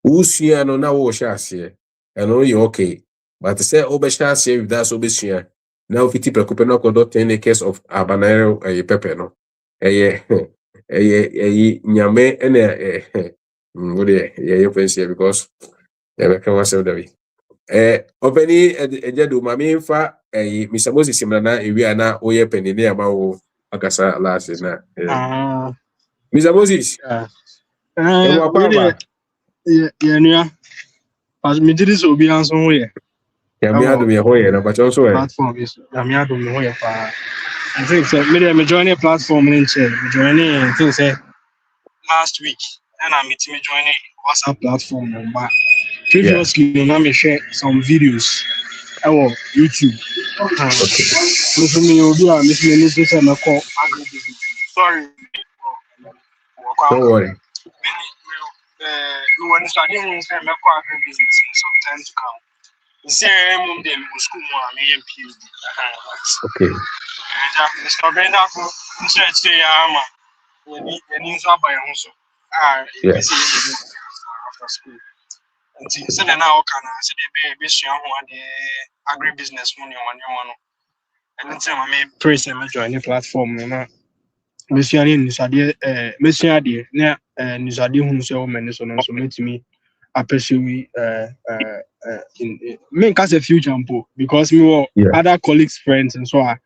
usua no na wo hye ase eno ye okay but say obehye ase with that obesua now 50% no kodo 10 acres of habanero pepper no nyame ene what ye fancy because they can was that openi ejedu mami fa Mr. Moses simrana ewia na oye penini ama wo akasa last na Mr. Moses yeah as me did so be anso ho ye ya mi adum ye ho ye na bacho so platform is ya mi adum ho ye pa I think so me join a platform in chair me join I think say last week and I meet me join WhatsApp platform but previously na me share some videos YouTube. Okay. Listen me, you do. Miss me, listen to me. Call agribusiness. Sorry. Don't worry. We want to start doing this. Me call agribusiness. Some time to come. The same mum dem go school more. Me PhD. Okay. Mr. Brenda, say ama. When you so buy house. Yeah. After school. Nti se na na o kana se de be sua ho ade agribusiness mo ne one and nti ma me praise me join the platform no na me sua ne nisade me sua de na nisade hu so o mani so no so metimi appreciate in me can say future ampo because me were Yeah. other colleagues friends and so are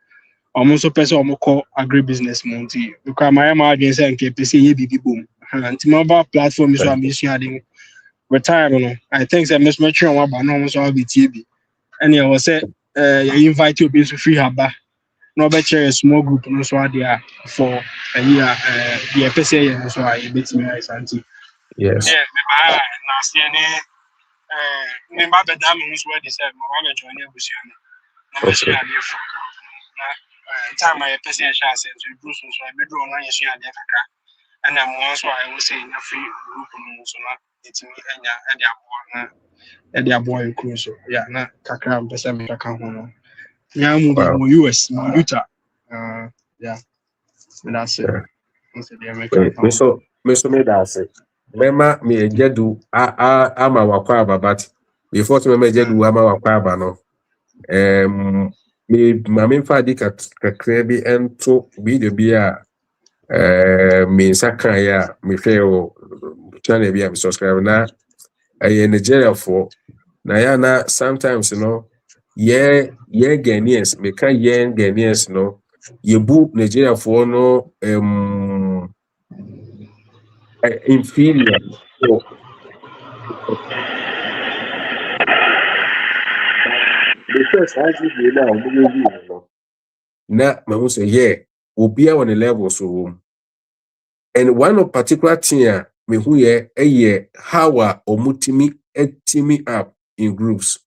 almost a person almost call agribusiness monty because my against and KPC ye bibi boom and mobile platform is what I'm using retirement. I think that Miss Metro one but no so be TB. And I was said you invite you to free haba. No better a small group no so there for a year the PSA so I bit me is anti. Yes. Yeah, last year me ba be dam who's where they said my join ebusian. Na me share dey for. Na time my PSA share say to Bruce so I be draw na you share dey kakra. And I'm also I will say in a free group so na it's me and their boy cruise. Yeah, na kakra mpesa me kaka ho no. Yeah, I'm Wow. in US, Utah. Yeah, that's it. Yeah. That's the American Me town. so me da say. Mema me ejedu ama wakwa aba but before to me ejedu ama wakwa aba no. Me mame fa di kakra bi ento video bi a me nsaka ya me hwe o channel bi a me subscribe na Nigeria for na ya na sometimes Ghanaians me ka Ghanaians yebu Nigeria for no inferior. So, the first actually now na me say obia on the level so and one of particular thing me hu how omutimi etimi up in groups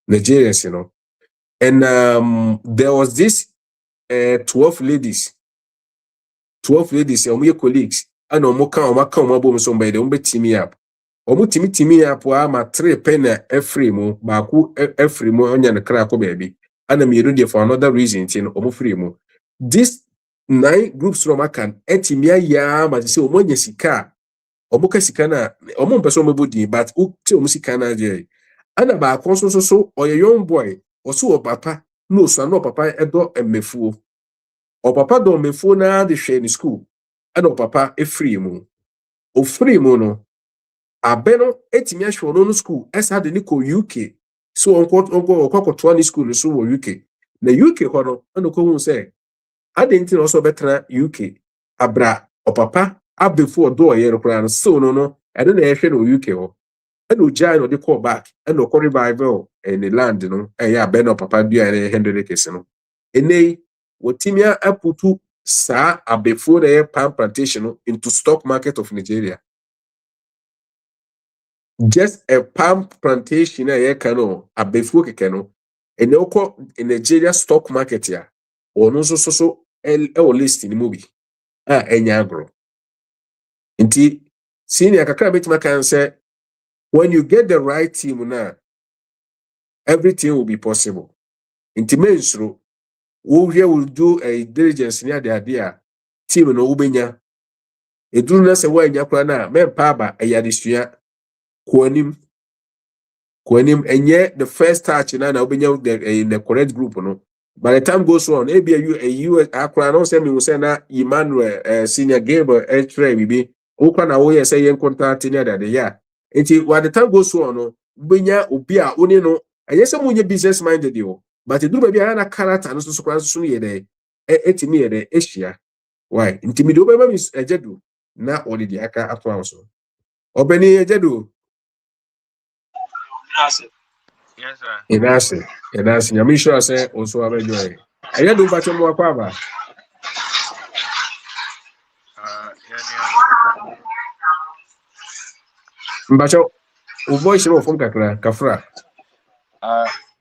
Nigerians and there was this 12 ladies omo colleagues and omo ka omo bom so by the omo timi up omo timi up wa ma 3 pena every mo ba ku every mo onya ne kra ko baby and me do there for another reason tin omo free mo this 9 groups from akan etimi ya ma say omo nya sika omo ka sika na omo person omo bodi but u ti omo sika na je ana ba kon so oye young boy oso o papa no so no papa edo emefuo o papa do mefuo na de hwe ni school ana o papa e free mu o free mu no abeno etimi ahwe no school esa de ni ko UK so onko to ni school so wo UK na UK ho no ana ko hu say adenti no so betra UK abra o papa abefu do ye no kra no so no ede na ehwe no UK ho ana ojai no de call back ana ko revival in the land no ya abeno papa dua 100 kesi no enei wotimia aputu sa abefu na palm plantation into stock market of Nigeria. Just a palm plantation na kano abefu keke no ene okọ in Nigeria stock market ya ono so list ni mu bi enya agro nti senior kakra betima kan say when you get the right team na everything will be possible nti mensuro wo hwe will do a diligence ni ade a team no wobenya eduru na se wa nya kra na mempa aba ayadesua kwanim enye the first touch na wobenya in the correct group no by the time goes on maybe you akra no say me say na Emmanuel senior Gabriel try bibi okwa na wo say yen contact ni ade ya enti by the time goes on no wobenya obi a oni no enye say munye business minded yo but eduru ba bia na character no so kra so ye de etimi ye de ehia why enti mi do be ma mi ejedu na odi di aka ato so obeni ejedu. Yes, sir. That's I'm sure say also have enjoy. I do bacho mo akwa Mbacho o voice no from kakra kafra.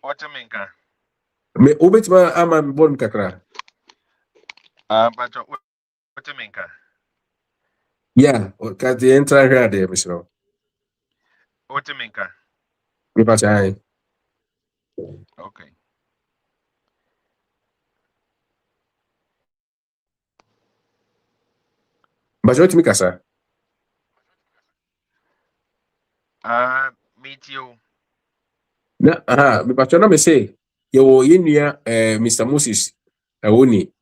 What you mean, ka? Me obetima ama me bon kakra. But what you mean, ka? Yeah, ka the entire here there, Mr. What you mean, ka? Me pacha. Okay. But what me kasa? Meet you. Na me pacha na me say yo yenua Mr. Moses ewoni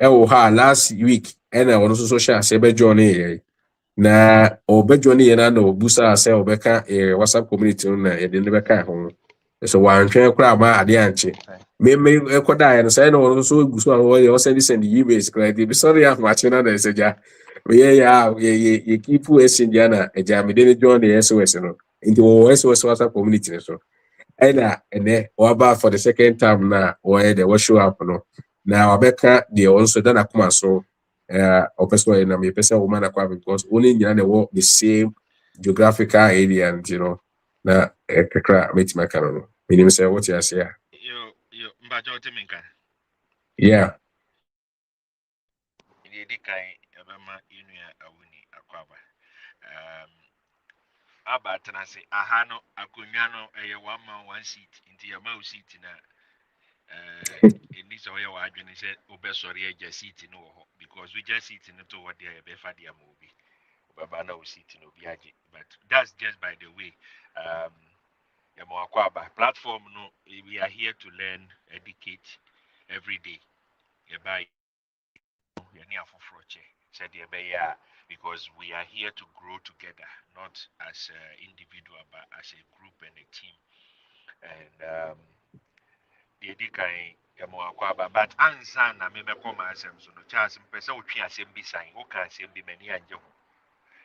ewo ha last week and ono so share se be join here. Na obejo ne yena na obusa ase obeka WhatsApp community no na yede ne beka ho so wantwen kra ma ade anche me ekoda ya no say no so guso an wo ye send emails kra dey sorry am ma chena na seja we ye keep exchange na eja me dey join the SOS no into SOS WhatsApp community no so ene waba for the second time na we dey show up no na wabeka dey also dana kuma so person na me person woman akwa because only nyina na wo the same geographical area and na kakra metima kan no menim say what you say You, but what you mean, ka? yeah The kai abama inuya awuni akwaba. About na say ahano akonwa no eye 1 man 1 seat into your mouth seat na it needs to your adwene say obesori eja seat no ho because we just seat no to what there be fa dia mo bi baba na o seat no bi age but that's just by the way yamo akwaba platform no we are here to learn educate every day by yani afoforo che said yeah because we are here to grow together not as an individual but as a group and a team and the edikai yamo akwaba but ansa na me meko ma asem so no chance mpese otwe asem bi san o kan asem bi mani anje ho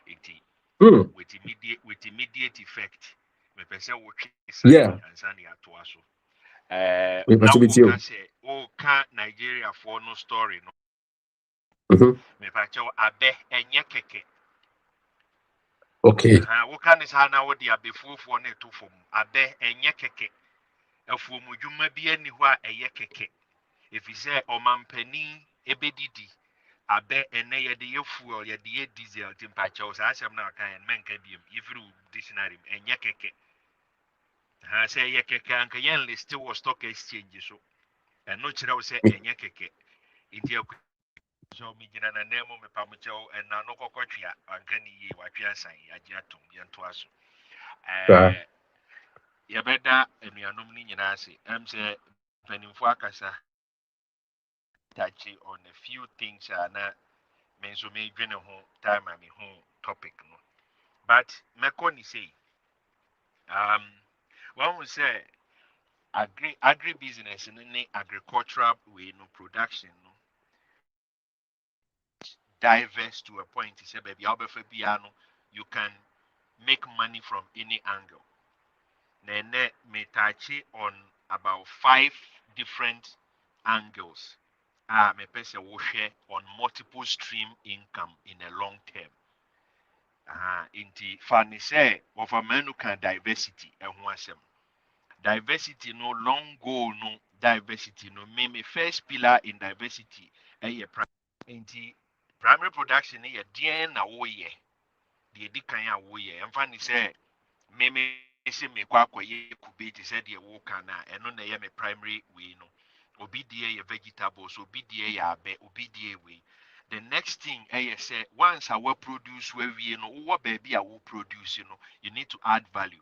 enti with immediate effect me pese otwe san yeah ansa na ato aso we na pacha wo bit ka you se o ka Nigeria for no story no me pacha abe enye keke okay wo ka ne sa na wo de abefuofo na eto fom abe enye keke afuomu dwuma bi ani ho a eye keke efise omampani ebedidi abe ene yede ye fuel yede ye diesel timpacha o sa asem na kan menka biem ifru dictionary enye keke ha say ye keke anka yen list wo stock exchange so eno kire wo say enye keke india so mi gina na nemo me pamucho en na no kokotwa anka ni ye watwa san agye atom ye nto aso ye beda enuanom ni nyina ase em say panimfo akasa touch on a few things na me nso me dwene ho time a me ho topic no but meko ni say one will say agribusiness no ne agricultural way no production no diverse to a point say baby obefa bia no you can make money from any angle nene me touch on about 5 different angles me pese wo share on multiple stream income in a long term inti fani say of a menu can diversity ho asem diversity no long goal no diversity no me first pillar in diversity inti primary production ye den na wo ye de di kan a wo ye emfa ni say me se me kwa akoye kube ti say de wo kan na eno na ye me primary we no obi die ye vegetables obi die ye abe obi die we the next thing say once I will produce where we know what baby I will produce you need to add value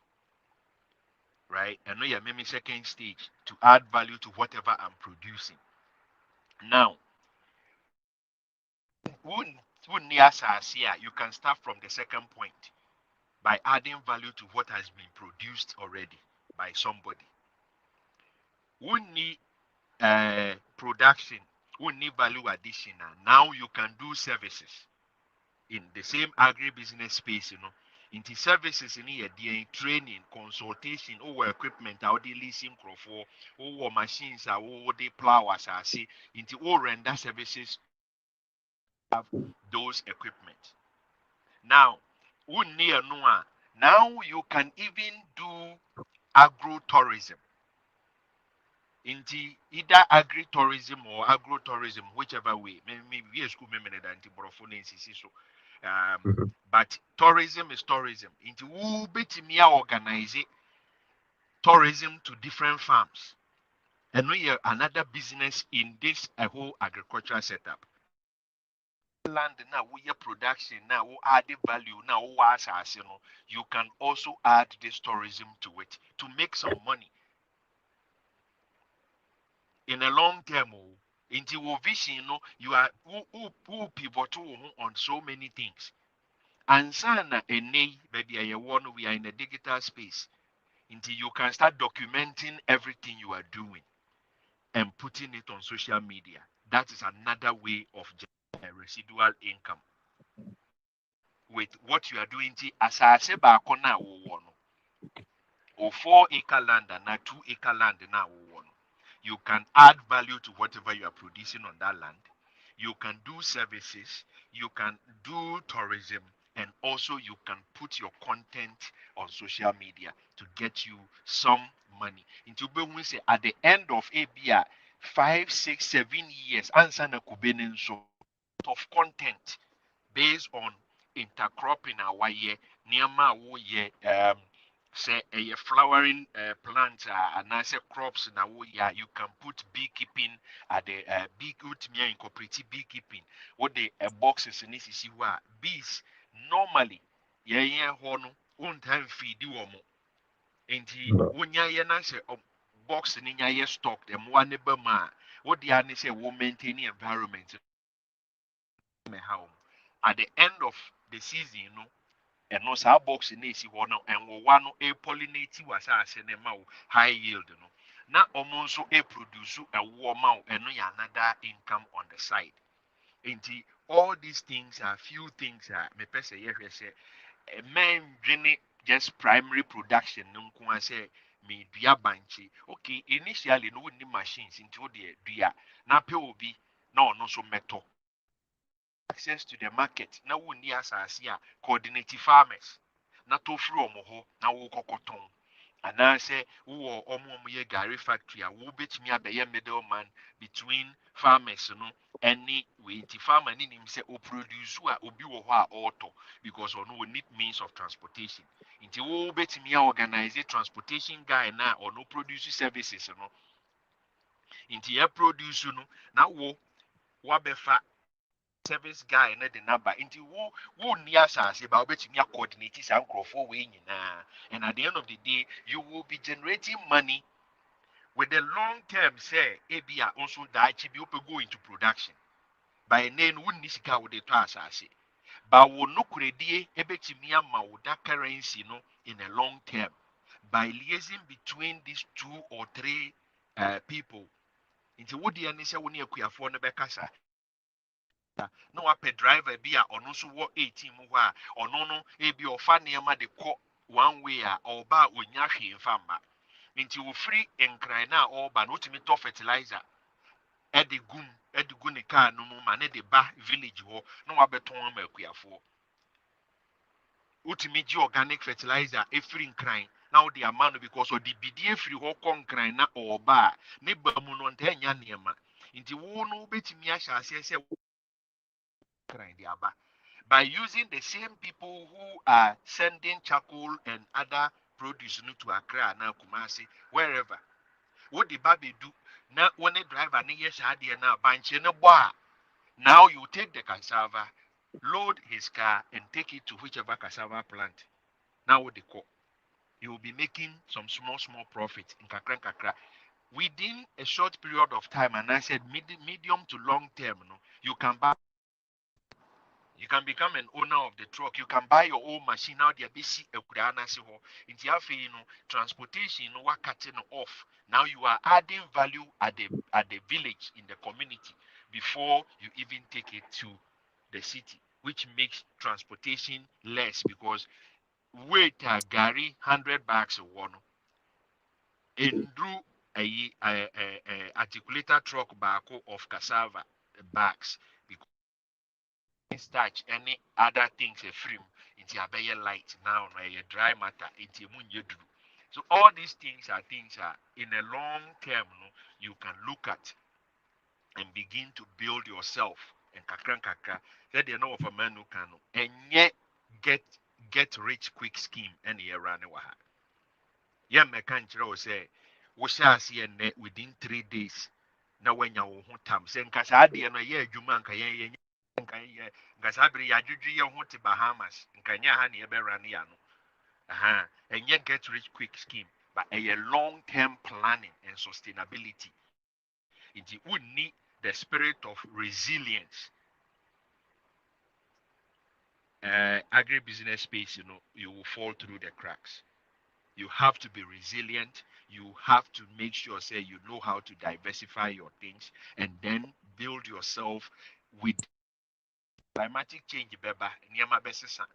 right and no yeah maybe second stage to add value to whatever I'm producing now when you can start from the second point by adding value to what has been produced already by somebody who need production who need value addition now you can do services in the same agribusiness space into services in here training consultation or equipment how they leasing for or machines or they plowers see into all render services have those equipment now now you can even do agro tourism Inti either agri-tourism or agro-tourism, whichever way. Maybe we school me that so. Mhm. But tourism is tourism. Inti who bet me organize tourism to different farms. And we have another business in this a whole agricultural setup. Land now we have production now we add the value now you can also add this tourism to it to make some money in a long term. Into your vision, you are who pivot on so many things. And sana baby I one we are in a digital space. Until you can start documenting everything you are doing and putting it on social media. That is another way of residual income. With what you are doing, as I say back on now, or 4 acre land and now 2 acre land now, you can add value to whatever you are producing on that land. You can do services, you can do tourism, and also you can put your content on social media to get you some money. Into we say at the end of a year, 5, 6, 7 years, answer na kubenin so of content based on intercropping our year, near my year, say a flowering plant and I say crops na yeah, you can put beekeeping at the big root me incorporated beekeeping. What the boxes in this is bees normally yeah hono on time feed you omo. Enti No. unya ye na say box ni nya ye stock them one neighbor ma what the ani say we maintain the environment me how at the end of the season and no saa box na esi hɔ no nwowa no pollinate wɔ asase no ma wo high yield no na ɔmo nso produce ɛwoɔ ma wo ɛno yɛ another income on the side nti all these things are few things a mepɛ sɛ yɛhwɛ sɛ men dwene just primary production no nko a sɛ medua bankye okay initially no wonni machines nti wo deɛ dua na pɛ obi na ɔno nso mɛtɔ access to the market na wonni asase a coordinate farmers na to free omo ho na wo kokoton anaasɛ wowɔ ɔmo yɛ gari factory a wobɛtumi abɛyɛ middleman between farmers no ɛne wei nti farmer ne nim sɛ oproduce a obi wɔ hɔ a ɔɔtɔ because ɔno wɔ need means of transportation nti wobɛtumi a organize transportation guy na ɔno produce services no nti yɛ produce no na wo wabɛfa service guy na the number into who near asase ba obetumi coordinate saa nkrofo we nyina and at the end of the day you will be generating money with the long term say ebia also that be go into production by then wunni sika wo de to asase ba wo no kredie ebetumi ama wo da currency no in a long term by liaising between these 2 or 3 people into wo de ani say wo ne akuafo no bekasa no wapɛ driver bi a ɔno nso wɔ 18 mu hɔ a ɔno no ebi ɔfa nneɛma de kɔ one way a ɔba a onya hwee mfa mba nti wofiri nkran na ɔba na otumi tɔ fertilizer ɛde gu ne car no mu ma ne de ba village hɔ na wabɛtɔn ama akuafoɔ wotumi gye organic fertilizer efiri nkran na wode ama no because ɔde bidie efiri hɔ kɔ nkran na ɔba a ne ba mu no nta nya nneɛma nti wo no wobɛtumi ahyɛ aseɛ sɛ by using the same people who are sending charcoal and other produce to Accra na Kumasi wherever what the baby do now when a driver ni yes idea now banche na boa now you take the cassava load his car and take it to whichever cassava plant now what they call you will be making some small profit in kakra within a short period of time and I said medium to long term you can buy. You can become an owner of the truck. You can buy your own machine now. They basic into transportation, we're cutting off. Now you are adding value at the village in the community before you even take it to the city, which makes transportation less because wait a gari $100 a one and drew a articulator truck back of cassava bags. Starch any other things a film into a very light now a dry matter into munyedu So all these things are in a long term, you can look at and begin to build yourself. And kakran kakra, that they know of a man who can, and yet get rich quick scheme and year run away. Yeah, me can say, we shall see within 3 days. Now when you want time, say, Casadi and a year, you man can Gasabri, ya juju ya hunt Bahamas, and Kanya honey a beraniano. And yet get rich quick scheme, but a long term planning and sustainability. It would need the spirit of resilience. Agribusiness space, you will fall through the cracks. You have to be resilient. You have to make sure, say, you know how to diversify your things and then build yourself with climatic change. Beba, niyama besesa.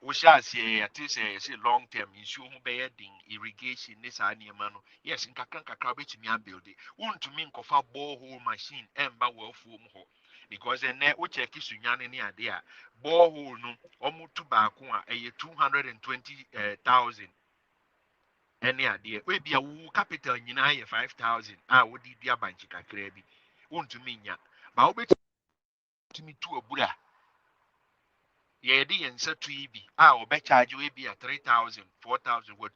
We shall say, at least say long term, issue bedding, irrigation, this animal. Yes, in kakra bit me build it. Want to mean kofa borehole machine and ba well form ho. Because the net which a kisunyani near there. Borehole no almost to bakua a 220,000. Any idea? We be a capital in 5,000. I would be a bunch of crazy. Want to mean ya. But I'll to me to a Buddha. Yeah, and set to be. I will bet charge you be at 3,000, 4,000, or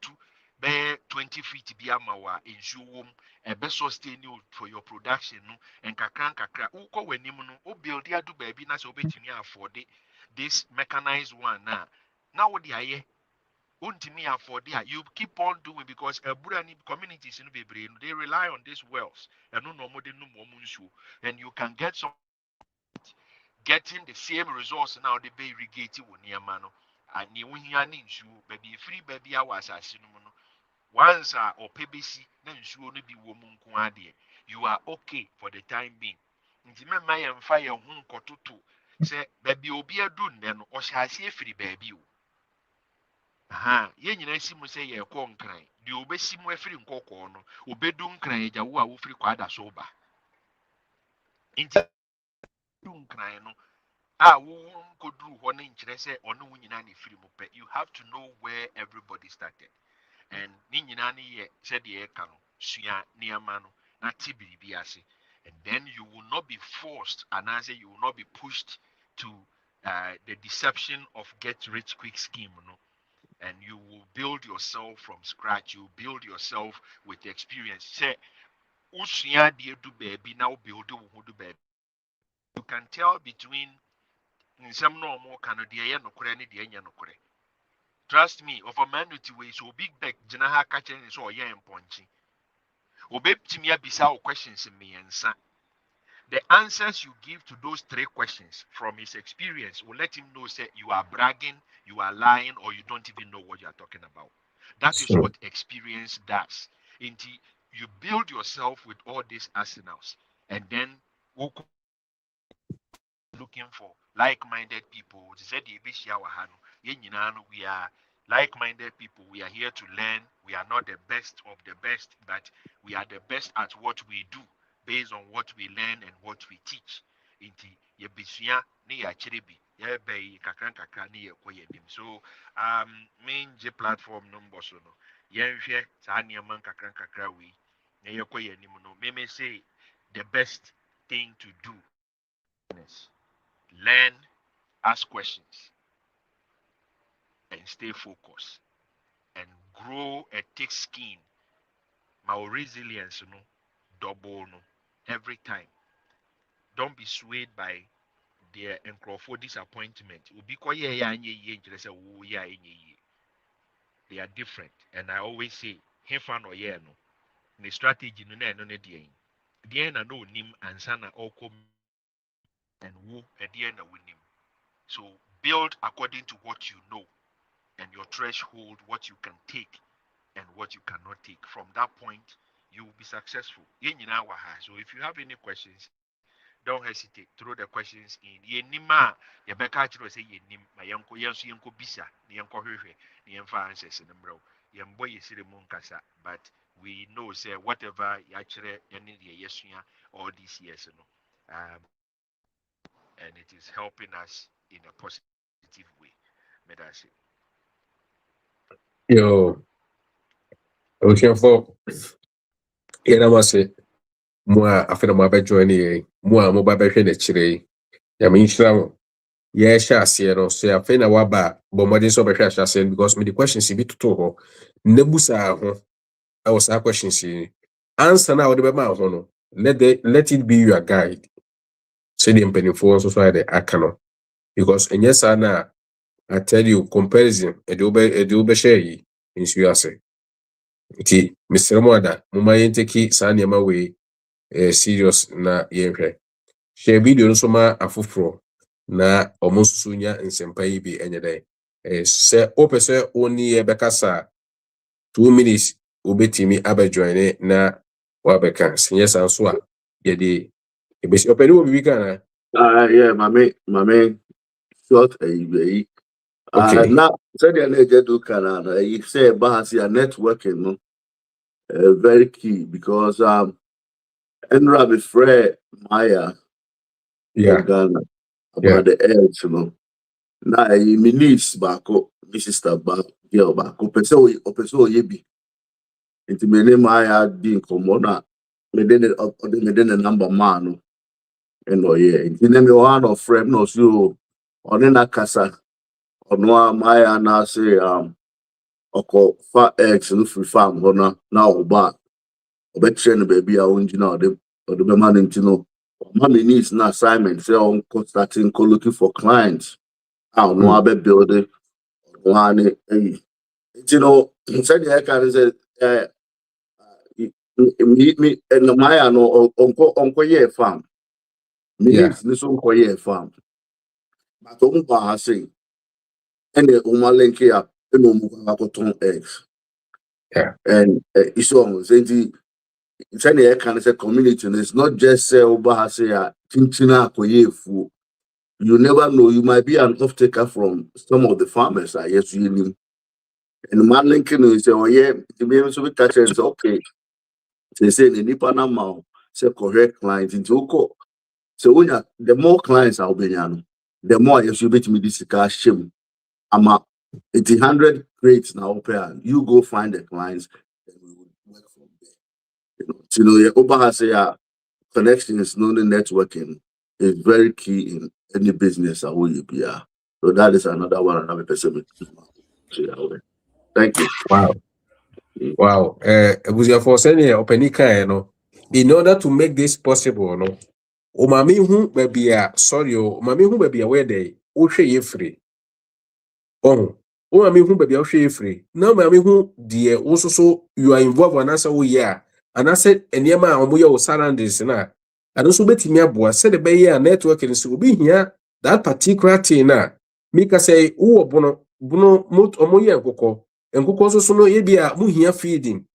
20 feet be a mawa in shoe a best sustain you for your production. No, and kakran kakra. Uko when you know, build ya do baby, na so bet you afford it. This mechanized one now. Now, what the aye? Untimi afford there. You keep on doing because Burani communities in Bibri, they rely on these wells. And no more than no more and you can get some getting the same resource now they be irrigated with near mano. And you win your ninju, baby free baby hours as you know. Once or PBC, then you only be woman kuadi. You are okay for the time being. Intimate my and fire home kotutu. Say baby obia dun then or shall see free baby. Yɛn nyinaa si mu sɛ yɛrekɔ nkran deɛ obɛsi mu afiri nkɔkɔɔ no obedu nkran agya wo a wofiri kwada so ba nti du nkran no a wo nkɔduru hɔ no nkyerɛ sɛ ɔne wo nyinaa na ɛfiri mu pɛ. You have to know where everybody started and ne nyinaa ne yɛ sɛdeɛ yɛka no sua nneɛma no na te biribi ase and then you will not be forced anaasɛ you will not be pushed to the deception of get rich quick scheme no. And you will build yourself from scratch. You build yourself with experience. Say, usua deɛ do baby now build wo do baby. You can tell between some normal kind of deɛ yɛ nokorɛ ne deɛ nyɛ nokorɛ. Trust me, of a manuty way so big back gyina ha ka kyerɛ ne sɛ ɔyɛ mpɔnkye. Obɛtumi abisa wo questions mmiɛnsa. The answers you give to those 3 questions from his experience will let him know say you are bragging, you are lying, or you don't even know what you are talking about. That is what experience does. Indeed, you build yourself with all these arsenals, and then looking for like-minded people. We are like-minded people. We are here to learn. We are not the best of the best, but we are the best at what we do based on what we learn and what we teach. Inti yebisua ne ya chiribi yebe kakran kakra ne ye koyenim. So main J platform number so no yenhwe sa nneɛma kakran kakra we ne ye koyenim no me say the best thing to do is learn, ask questions, and stay focused, and grow a thick skin. My resilience, double, every time. Don't be swayed by their encrophod disappointment. They are different, and I always say, "Hefan or no." The strategy no na no ne deɛ. Deɛ na no nim ansana ɔkɔ and wo deɛ na wonim. So build according to what you know and your threshold, what you can take and what you cannot take. From that point, you will be successful. So if you have any questions, don't hesitate. Throw the questions in. Yenima, yebeka chiro say yenim, ma yanko yanso yanko bisa, yanko hwehwe, yemfa answers in bro. Yembo yesire munkasa, but we know say whatever yachire any yesua all these years, and it is helping us in a positive way. Medasi. Yo, Okay, for yena wase mo a afena mo abejoin ye mo a mo ba behwe na chire ya me nhyira mo ye hye ase no so afena waba bo modern so behwe ase because me the questions bi toto ho nebusa ho I was a question see answer na we be ma ho no let it be your guide. Say the mpanimfoɔ nso so ayɛ the aka no because ɛnyɛ saa na I tell you comparison ɛde wobɛhyɛ yi nsuo ase nti mesrɛ mo ada moma yɛnteki saa nneɛma wei serious na yɛnhwɛ hyɛ video no so ma afoforɔ na ɔmo nso so nya nsɛmpa yi bi ɛnyɛ dɛ sɛ wopɛ sɛ woni yɛbɛkasa 2 minutes wobɛtumi abɛjoine na wabɛka sɛ nyɛ saa nso a yɛde ɛbɛsi ɔpɛne wɔ biribi ka na Yeah, my man, short a okay now said the do Canada. You say Bahasi networking, no, very key because Enra be Fred Maya yeah Ghana yeah about the edge, you know. Now me niece back up, my sister back, girl back up. Peso yebi. Into me name Maya being common. Me then the number man. And oh yeah, into me one of friend no so on in a casa. Ono Maya na say Okro fa eggs no free farm hona na oba obetre no baby a onjina ode be man ntino mama needs na assignment say on starting looking for clients how no abe build one said the can say me and Maya no onko ye farm me yeah needs this onko ye farm but on pa say and the link here and no eggs yeah and it's on saying China can say community. It's not just say Obahase Tintina Koyefu. You never know. You might be an off taker from some of the farmers. Yes, you know. And man linking is say, oh yeah, to be able to catch and say, okay. They say the Nipana Mao say correct clients into Oko. So when the more clients are being, the more you should be to me this cash shame. I'm a 100 crates now open. You go find the clients and we will work from there. Obahase connections, no networking is very key in any business. So that is another one. Another person. Thank you. wow ebusia for senior openika no in order to make this possible no o mami hu babia sorry o mami hu babia we dey o hwe ye free o mami hu babia o hwe ye free na mami hu de o so you are involved anasa wo ye a anasa eniema a omo ye o surroundings na ado so betimi aboa se de be ye network ni so obi hia that particular thing na mika say wo bono mot omo ye nkokɔ so no ye bia mu hia feeding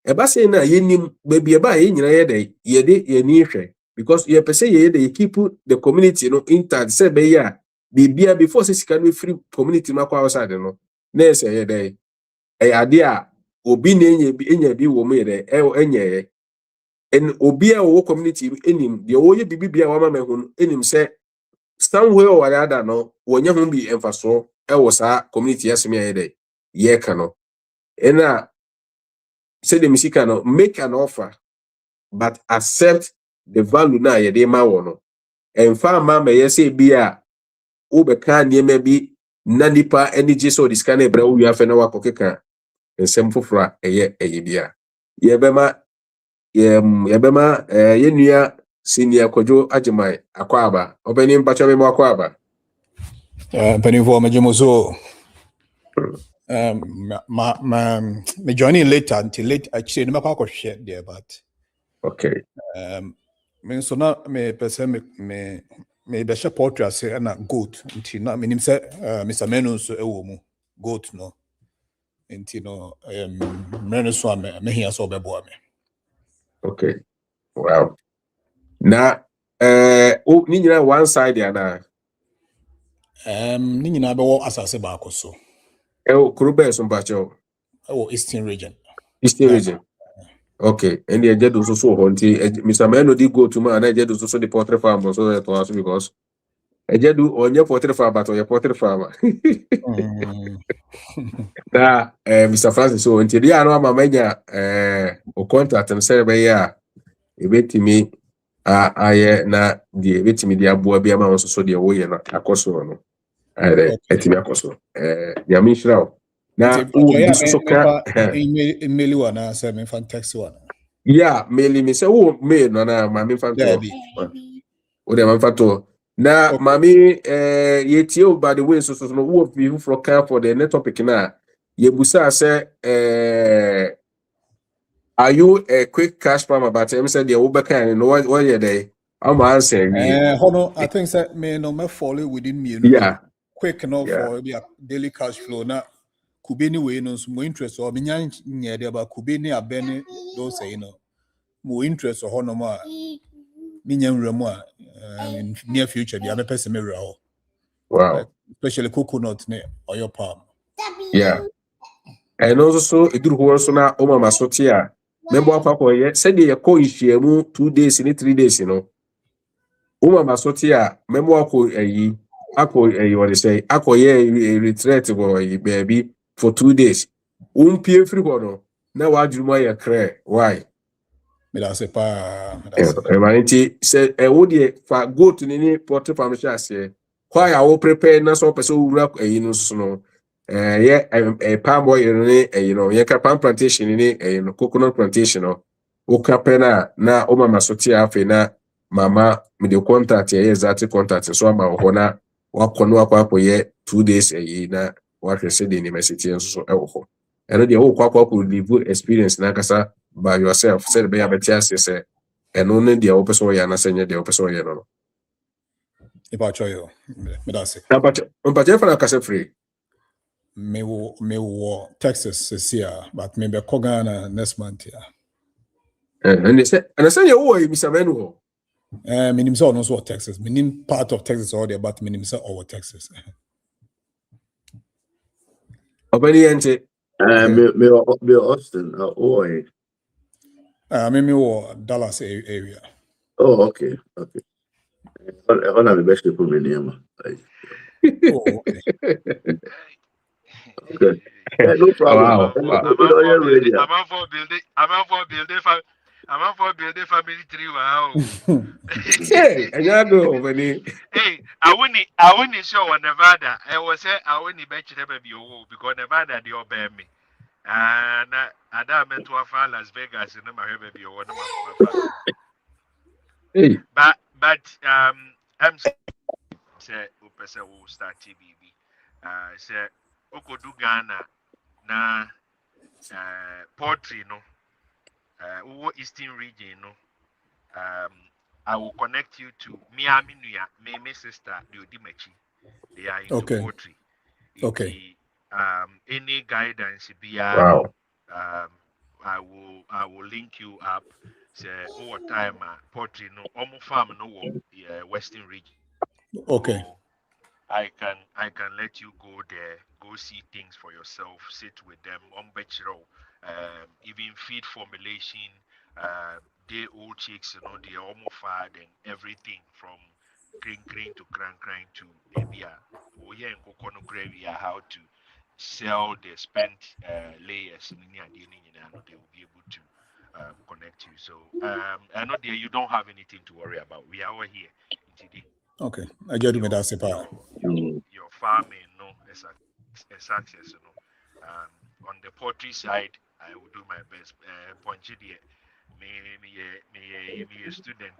eba say na yenim baby eba ye nyina ye dey ye de ye ni hwɛ because ye pese ye dey keep the community no intact say be ya bibia before say sika no free community makwa outside no na say ye dey ade a obi na enya bi wo mu ye dey enye en obi a wo community enim de wo ye bibia wa ma hu enim say somewhere or other no wonya hu bi emfaso wo sa community yasemi ye dey ye ka no ena say the misika no make an offer but accept the value na ye dey ma wo no emfa ma me ye say bia wo be ka niema bi na nipa energy so diska na ebra wo wi afa na wakokeka ensem fofora eye bia ye be ma ye nua senior Kojo Agyeman Akwaba obeni mpacho me Akwaba penny for Majemoso. Me joining later until late. Actually, no matter share there, but okay me so na me person me be share portrait say na goat until na me nim say Mr. Menu so ewo mu goat no until no Menu so me here so be boa me. okay wow na ni nyina one side ya na Ni nyina be wo asase ba akoso kurube so mpacho Eastern region. Okay, and the agenda so ho nti Mr. Meno di go to man na agenda so the poultry farm so that was because Ejedu onye poultry farm but onye poultry farmer. Na Mr. Francis so until ya no ama manya o contract and say be ya ebetimi aye na die ebetimi dia boa bia ma so so de wo ye no akoso no. Etimi akoso. Ya minshra na o so ka email one say me fan text one. Yeah, me say wo me no na ma me fan to. O de ma fan to. Na mami yetie o by the way so no wo fi for care for the net topic na yebusa say are you a quick cash farmer but em say the wo be kan no what ye dey am answer me I think that me no me follow within me yeah quick enough for be daily cash flow na could be anyway no more interest or me nya there but could be near ben those say more interest or no more me nya nremu in near future the other person me wow especially coconut ne or your palm yeah and also eduru ho so na o mama so tie a membo akwa ye said ye ko ihyiamu 2 days ni 3 days no o mama so tie a membo akọ what they say akoye retreat go baby for 2 days pie free ho no na wa adwuma ye kre why me la se pa emanti say wo de fa go to ni portrait farm sha ase why I will prepare na so person wura no so no palm oil ni ye ka palm plantation ni coconut plantation no o ka pena na o mama so tie afi na mama me the contact ye exact contact so ama ho na wakono akwakoye 2 days na wa hwese the university nso so ho eno de wo kwakwa live experience na kasa by yourself said be abetia say eno ne de wo person ya na senye de wo person ye no if I try you me da se na but je fa kasa free me wo Texas this year but me be Ghana next month and they say you wo Mr. Menu minim say no so Texas minim part of Texas or there but minim say over Texas obani ente me Austin me wo Dallas area oh okay on a best people me niama okay no problem I'm for building family tree. Wow. hey anyado obani Hey, I wouldn't show on Nevada. I was say I wouldn't bet you never be because Nevada the obey me. And I meant to have Las Vegas and my baby or one. hey But I'm say upese will start TBB. Say Oko do Ghana na poultry no Eastern region no I will connect you to Miami Nuya, my sister, the Odimachi. They are into poultry. Okay. Any guidance be wow I will link you up. Say over time poultry no almost farm no Western region. Okay. So I can let you go there, go see things for yourself, sit with them on even feed formulation, they old chicks, they almost fad and everything from green to crank to maybe how to sell the spent layers in they will be able to connect you. So I know there you don't have anything to worry about. We are all here today. Okay, I get me that your farming, as a success, on the poultry side, I will do my best. Punchy dear, me a student.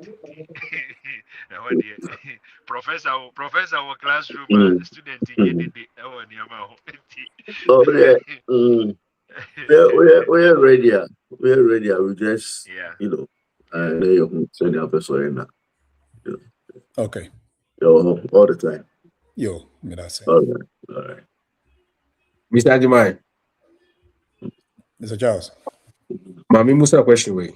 Professor, our classroom, student, oh we're ready. We're ready. We just send up a story now. Okay. All the time. Yo, me that's it. All right. Mr. Ajimai Mr. Charles. Mami Musa question way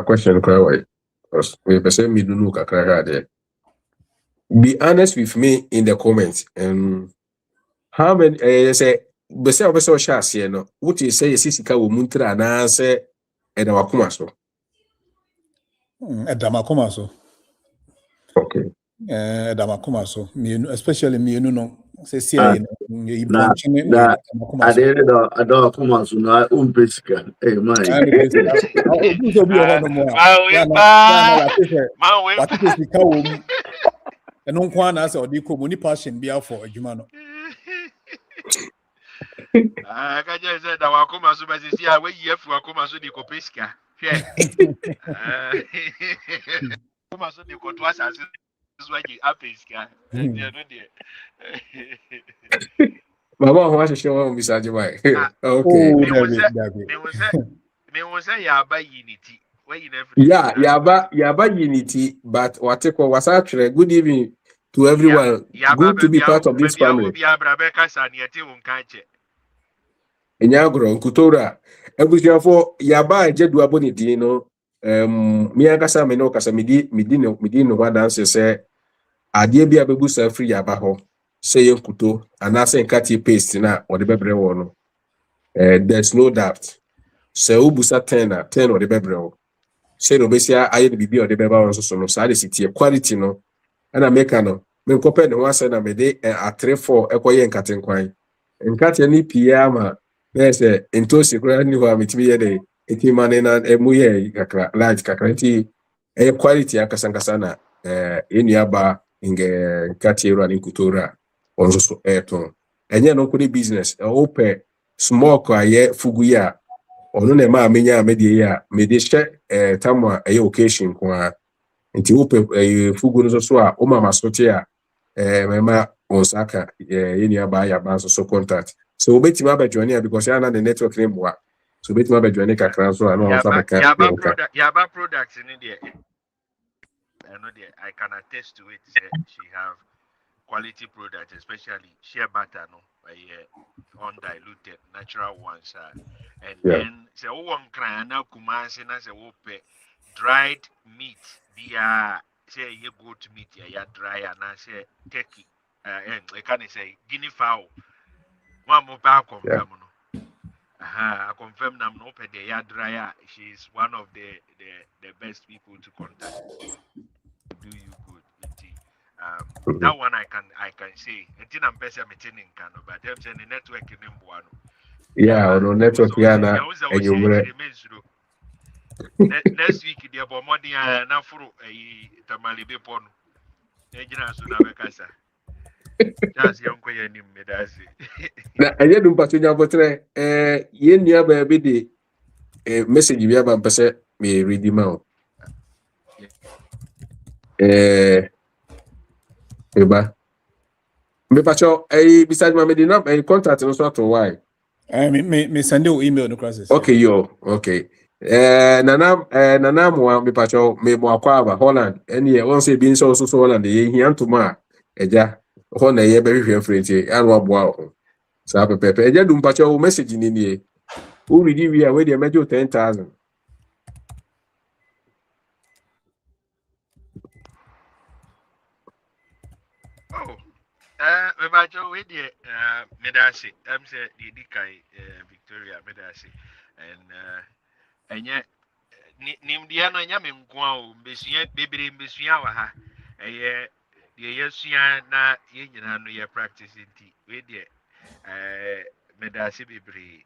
question cry why because we person me do no kakra there. Be honest with me in the comments how many say be say obeso share here no what you say sisika wo muntra na say e da wakoma so Edama koma so Okay. Damakoma so especially me no say see I you branch me I didn't know. I don't come out soon. I Pesca. Hey, man. obi so bi ho no mo ya na what is the cow eno nko ana say odi ko mo ni passion bia for adwuma no Ka je say da wakoma so be si a we yi afu wakoma so di kopeska hwe wakoma so di koto asase so agi apeska no de Mama ho ahye ho misaje bai. Okay. Me won say ya ba unity where you never Yaba unity, but what was actually good evening to everyone. Good to be part of this family. Enyagro nkutora ebusiafo yaba ejedu aboni di no mi akasa me no kasa midi no wa dance se ade bia bebusa free yaba ho se yenkuto anase nkati paste na ode bebre wo no there's no doubt se ubusa 10 ode bebre wo se no besia aye bibi ode beba won so no sa de sitie quality no ana meka no me nkope ne ho ase na me de atre for ekoye nkate nkwan nkate ni pia ma yes entosi kura ni ho amitimi ye de etimane na emuye kakra light kakra ti quality akasankasa na eniaba inge nkate ero ani kutora onzo so eton enye no kudi business open small kwa ye fugu ya onu na ma amenya amedie ya mede hye tamwa eye occasion kwa nti open fugu no so a o mama sote a mema onsaka eniaba ya ba so contact so obetima ba join because ya na the network ni boa so obetima ba join kakra so na on sabeka yaba product in there I know there I can attest to it say she have quality product especially shea butter no undiluted natural ones and then say o won kran na kumanse na say wo pe dried meat bia say ye goat meat ya dry and say turkey and I can say guinea fowl one more back confirm no I confirm nam no pe the ya dryer she's one of the best people to contact do you good that one I can say until I'm person meeting in Kano but them say the network in Mbuano no network ya na enyumre next week the bomodi na furu tamale be ponu ejina so na bekasa just yonko ya nim medasi na enye dum patunya botre ye nua ba bi de message bi aba mpese me ready ma eba me pacho besides my medina contact no so to why me send you email no crisis okay okay nana mo me pacho me mo akwa aba Holland ene won say bi nso so Holland ye hia ntoma eja ho na ye be hwehwe frente anu aboa ho sa pepe eja dum pacho message ni nie who read we are we dey measure 10,000 Mebajo we the medasi say the dikai Victoria medasi and enye nimdia no nya me nkoa o mbesua bebere mbesua wa ha eye de yesua na ye nyina no ye practice nti we the medasi bebere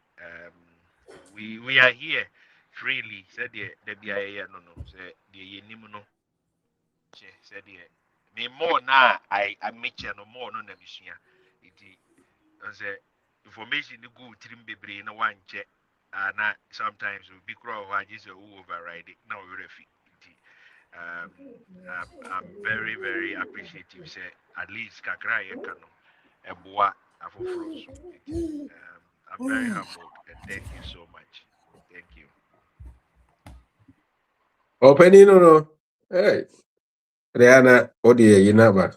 we are here freely said the bia no say the yenim no said the me more na I meet you no more no na bisua iti say information the good trim bebre na one check na sometimes we be crow wa just override it now we refi iti I'm very very appreciative say at least kakra ye kano eboa afoforo so I'm very humbled and thank you so much thank you opening no hey Rihanna odi yinaba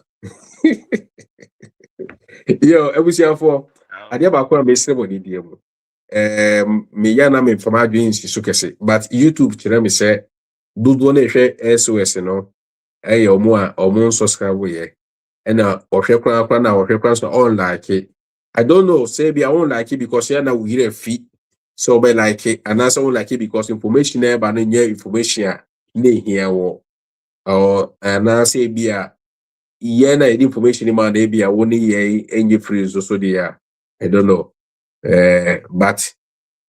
yo ebusiafo ade ba kwa me sebo ni diemu me yana me from adwins so kese but YouTube kire me say dodo na ehwe SOS no omo subscribe ye na ohwe kran na ohwe kran so on like it. I don't know say be I won't like it because yana we hear fit so be like it and also like it because information e ba no nya information a na ehia wo or na say be a na information man dey be a woni ye enye free so there. I don't know. But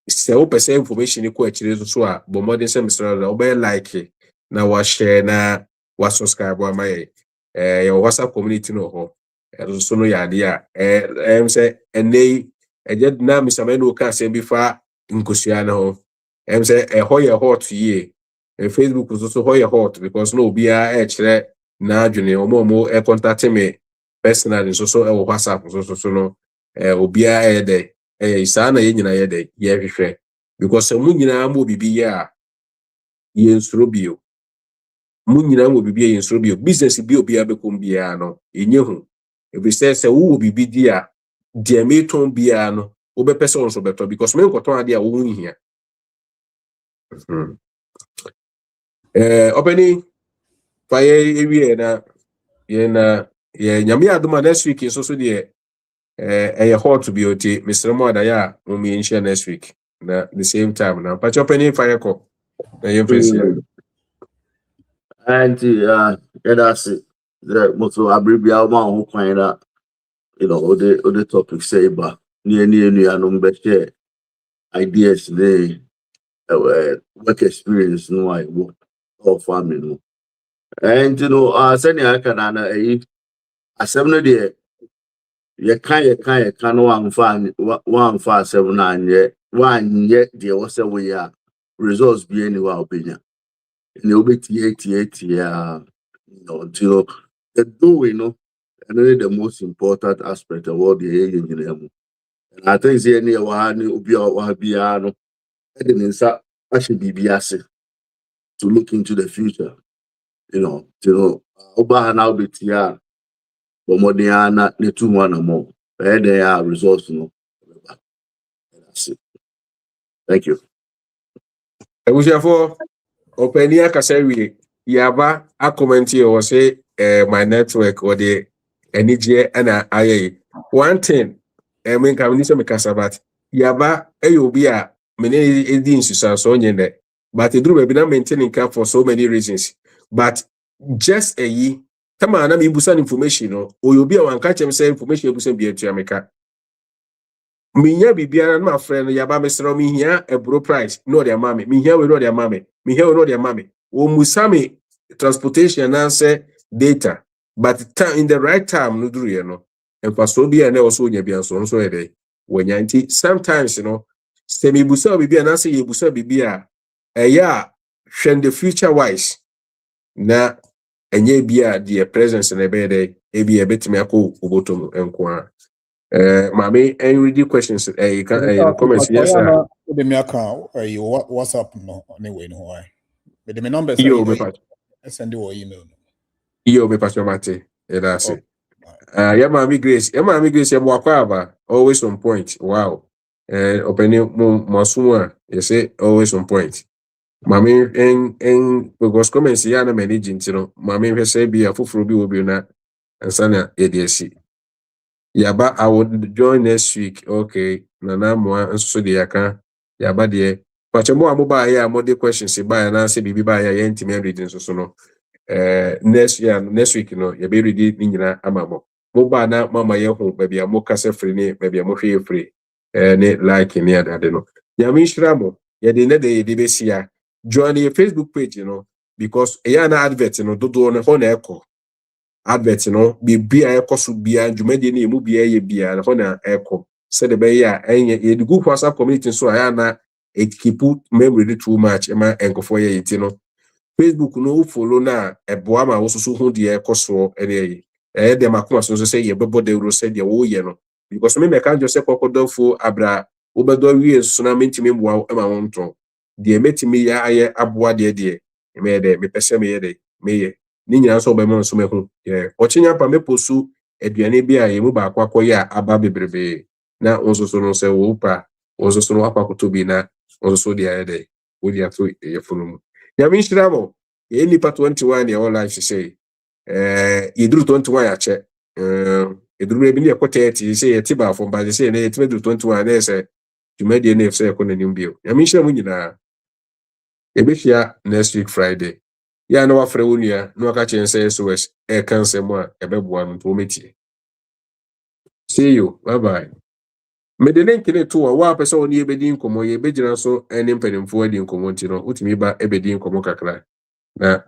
se o pese information ko akire so a bo modern say Mr. Obey like na wa share na wa subscribe wa my your WhatsApp community no ho. So no ya dia say eney ejed na Mr. Menu ka say bi fa nkosua na ho. Say ho ye hot ye. Facebook so ho ye hot because no be a kire na adwene omo contact me personally so WhatsApp so no obi a de isa na ye nyina ye de ye hwehwe because mu nyina mo bibi ya ye nsoro bio mu nyina mo bibi ye nsoro bio business bi obi abekom bia no enye hu ebi se wo bibi dia de meton bia no wo be person so beto because me nkoton ade a wo hia opening fire ewie na ye nyame adoma next week so de hot to be oti Mr. Moda we share next week na the same time na patch opening fire call na you face here and that's it. The most Abribia man who find out, all the topics say about near no share ideas they work experience no I work or family no. And send I can assembly there. You can one fan 7 yet one yet there was a way results be anywhere opinion. And you'll be until the doing, and really the most important aspect of all the engineering. And I think the near one will be our piano. And then actually be to look into the future. Oba now be here. But more than not, the 2 1 more. Where they are results, That's it. Thank you. for opening akasewi yaba a comment here or say my network or the NJ and I one thing I mean can say me kasabat yaba obi a many edin so nyende but it do be na maintaining cap for so many reasons but just a ye tama na me busan information no oyobi a wan catch him say information busan bi etu ameka minya bibiara na friend yaba mesro mi hia ebro price no their mame mi hia we no their mame mi hia we no their mame o musame transportation and say data but in the right time no duru ye no and paso bia na also nya bia so e dey wanya nti sometimes semi busa bibia na say ye busa bibia ya hwen the future wise na enye bia the presence na be dey e bia betimi akọ obotom enko Mami, any ready questions? Comments? Yes, sir. The me account, WhatsApp no anyway no why. But the number is send you email. Yo, me pass your mate. That's it. Yeah, Mami Grace. Yeah, Mami Grace. Yeah, Mwakaba. Always on point. Wow. Opening Masuma. You say always on point. Mami, and because comments yeah na managing. Mami, say be a full be will be na and sana ADSC. Yaba, I would join next week. Okay. Nana mwa so de yaka. Yaba de. Pacha mo amoba ya mo de questions se ba na se bibi ba ya intime reading so no. Next week no ya be ready ni nyina amamo. Mo ba na mama ye ho ba bia mo kase free ni ba bia mo hwe free. Ne like ni adade no. Ya mi shira mo. Ya de ne de be sia. Join your Facebook page because ya na advert no dodo no ho na ekọ. Advert be a cost be a jumedi ni mu be a be a hona echo said the bay a good WhatsApp community so I na it keep memory too much ema enko for ye Facebook no follow na eboa ma wo so hu de echo so ene dem akoma so say ye bebo de ro say de wo ye no because me can just say kokodofo abra wo bedo wie so na mentimi mboa ema wonton de metimi ya aye aboa de me de me pese me ye de me ye ni nyina so be mo so mehu ochinya pa meposu aduane bi a yemu ba akwakọ ya aba bebrebe na onsoso no se wo pa onsoso no akwakoto bi na onsoso de ayede wo dia to ye funum ya mi shiramo ye nipa 21 ya all life say yeduru 21 ya che eduru bi ne ekota eti say ye tiba fo ba say na ye tiba 21 na say tumedi na say ko nanim bio ya mi shiramo nyina ebehia next week Friday ya na wafrɛ wo nua na waka kyɛn sɛ SOS ɛka nsɛm a ɛbɛboa no nto metie. See you. Bye bye. Me de link ne to a wa pɛ sɛ wo ne yɛbɛdi nkɔmmɔ yɛbɛgyina so ne mpanimfoɔ adi nkɔmmɔ nti no wotumi ba ɛbɛdi nkɔmmɔ kakra na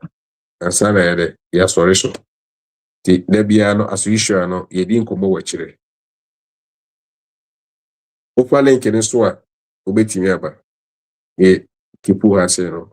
ansa na yɛde yɛasɔre so. Ti da biara no as usual no yɛdi nkɔmmɔ wɔ akyire. Wofa link ne so a wobɛtumi aba. Ye kipu ha se no